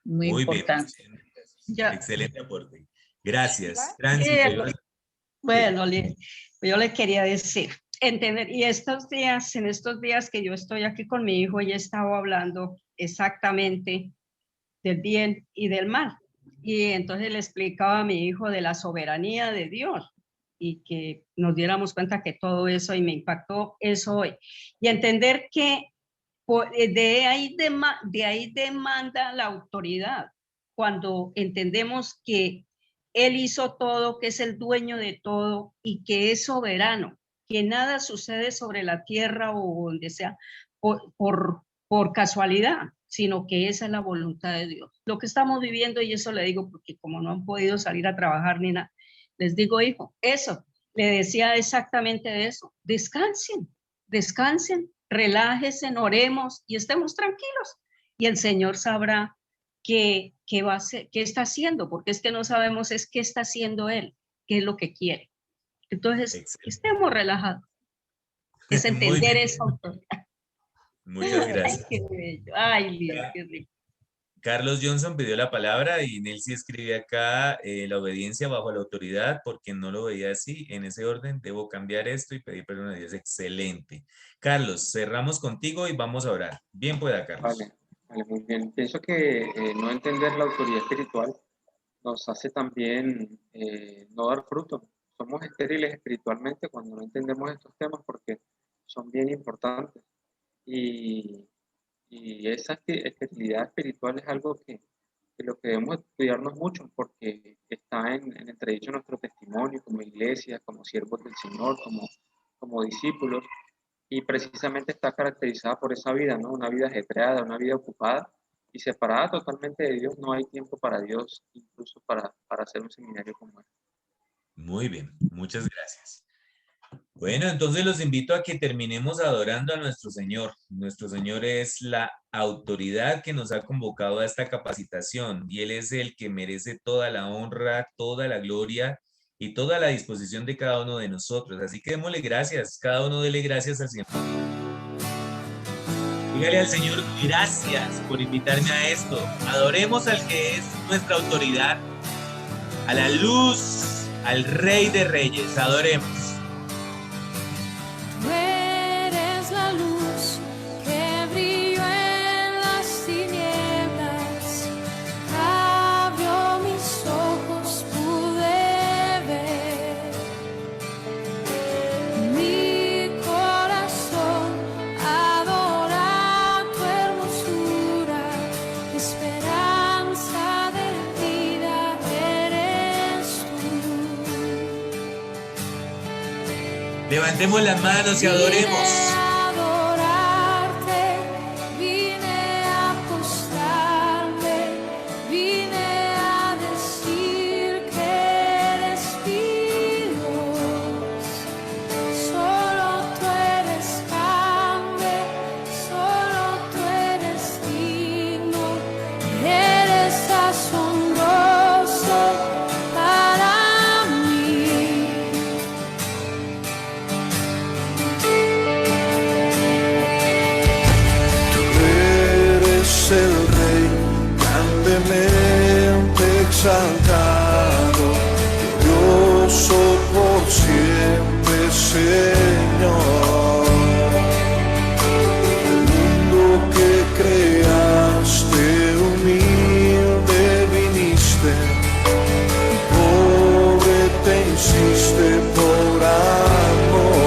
Muy importante. Bien. Excelente aporte. Gracias. Bueno, yo le quería decir, entender, y en estos días que yo estoy aquí con mi hijo, ya he estado hablando exactamente del bien y del mal. Y entonces le explicaba a mi hijo de la soberanía de Dios y que nos diéramos cuenta que todo eso, y me impactó eso hoy. Y entender que de ahí demanda la autoridad, cuando entendemos que Él hizo todo, que es el dueño de todo y que es soberano, que nada sucede sobre la tierra o donde sea por casualidad, sino que esa es la voluntad de Dios. Lo que estamos viviendo, y eso le digo porque como no han podido salir a trabajar ni nada, les digo, hijo, eso, le decía exactamente eso, descansen, relájense, oremos y estemos tranquilos. Y el Señor sabrá qué va a hacer, qué está haciendo, porque es que no sabemos es qué está haciendo Él, qué es lo que quiere. Entonces, estemos relajados. Es entender eso. Muchas gracias. Ay, qué bello. Ay, Lidia, qué rico. Carlos Johnson pidió la palabra y Nelcy escribe acá la obediencia bajo la autoridad porque no lo veía así, en ese orden, debo cambiar esto y pedir perdón a Dios. Excelente. Carlos, cerramos contigo y vamos a orar. Bien pueda, Carlos. Vale, muy bien. Pienso que no entender la autoridad espiritual nos hace también no dar fruto. Somos estériles espiritualmente cuando no entendemos estos temas porque son bien importantes. Y esa esterilidad espiritual es algo que lo que debemos estudiarnos mucho porque está en entredicho nuestro testimonio como iglesia, como siervos del Señor, como discípulos, y precisamente está caracterizada por esa vida, ¿no? Una vida ajetreada, una vida ocupada y separada totalmente de Dios. No hay tiempo para Dios, incluso para hacer un seminario como este. Muy bien, muchas gracias. Bueno, entonces los invito a que terminemos adorando a nuestro Señor. Nuestro Señor es la autoridad que nos ha convocado a esta capacitación y Él es el que merece toda la honra, toda la gloria y toda la disposición de cada uno de nosotros. Así que démosle gracias, cada uno dele gracias al Señor. Dígale al Señor, gracias por invitarme a esto. Adoremos al que es nuestra autoridad, a la luz, al Rey de Reyes. Adoremos. Tú eres la luz que brilló en las tinieblas. Levantemos las manos y adoremos. Vine a postrarme, vine a decir que eres mi Dios. Solo tú eres grande, solo tú eres digno, eres asombroso para mí. Eres el Rey grandemente exaltado, glorioso por siempre, Señor. El mundo que creaste, humilde viniste, pobre te hiciste por amor.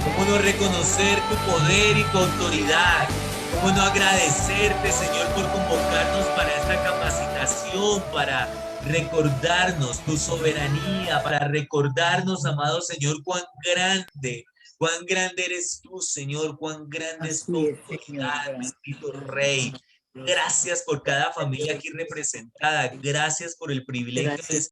¿Cómo no reconocer tu poder y tu autoridad? ¿Cómo no agradecerte, Señor, por convocarnos para esta capacitación, para recordarnos tu soberanía, para recordarnos, amado Señor, cuán grande eres tú, Señor, cuán grande es tu autoridad, bendito Rey. Gracias por cada familia aquí representada. Gracias por el privilegio de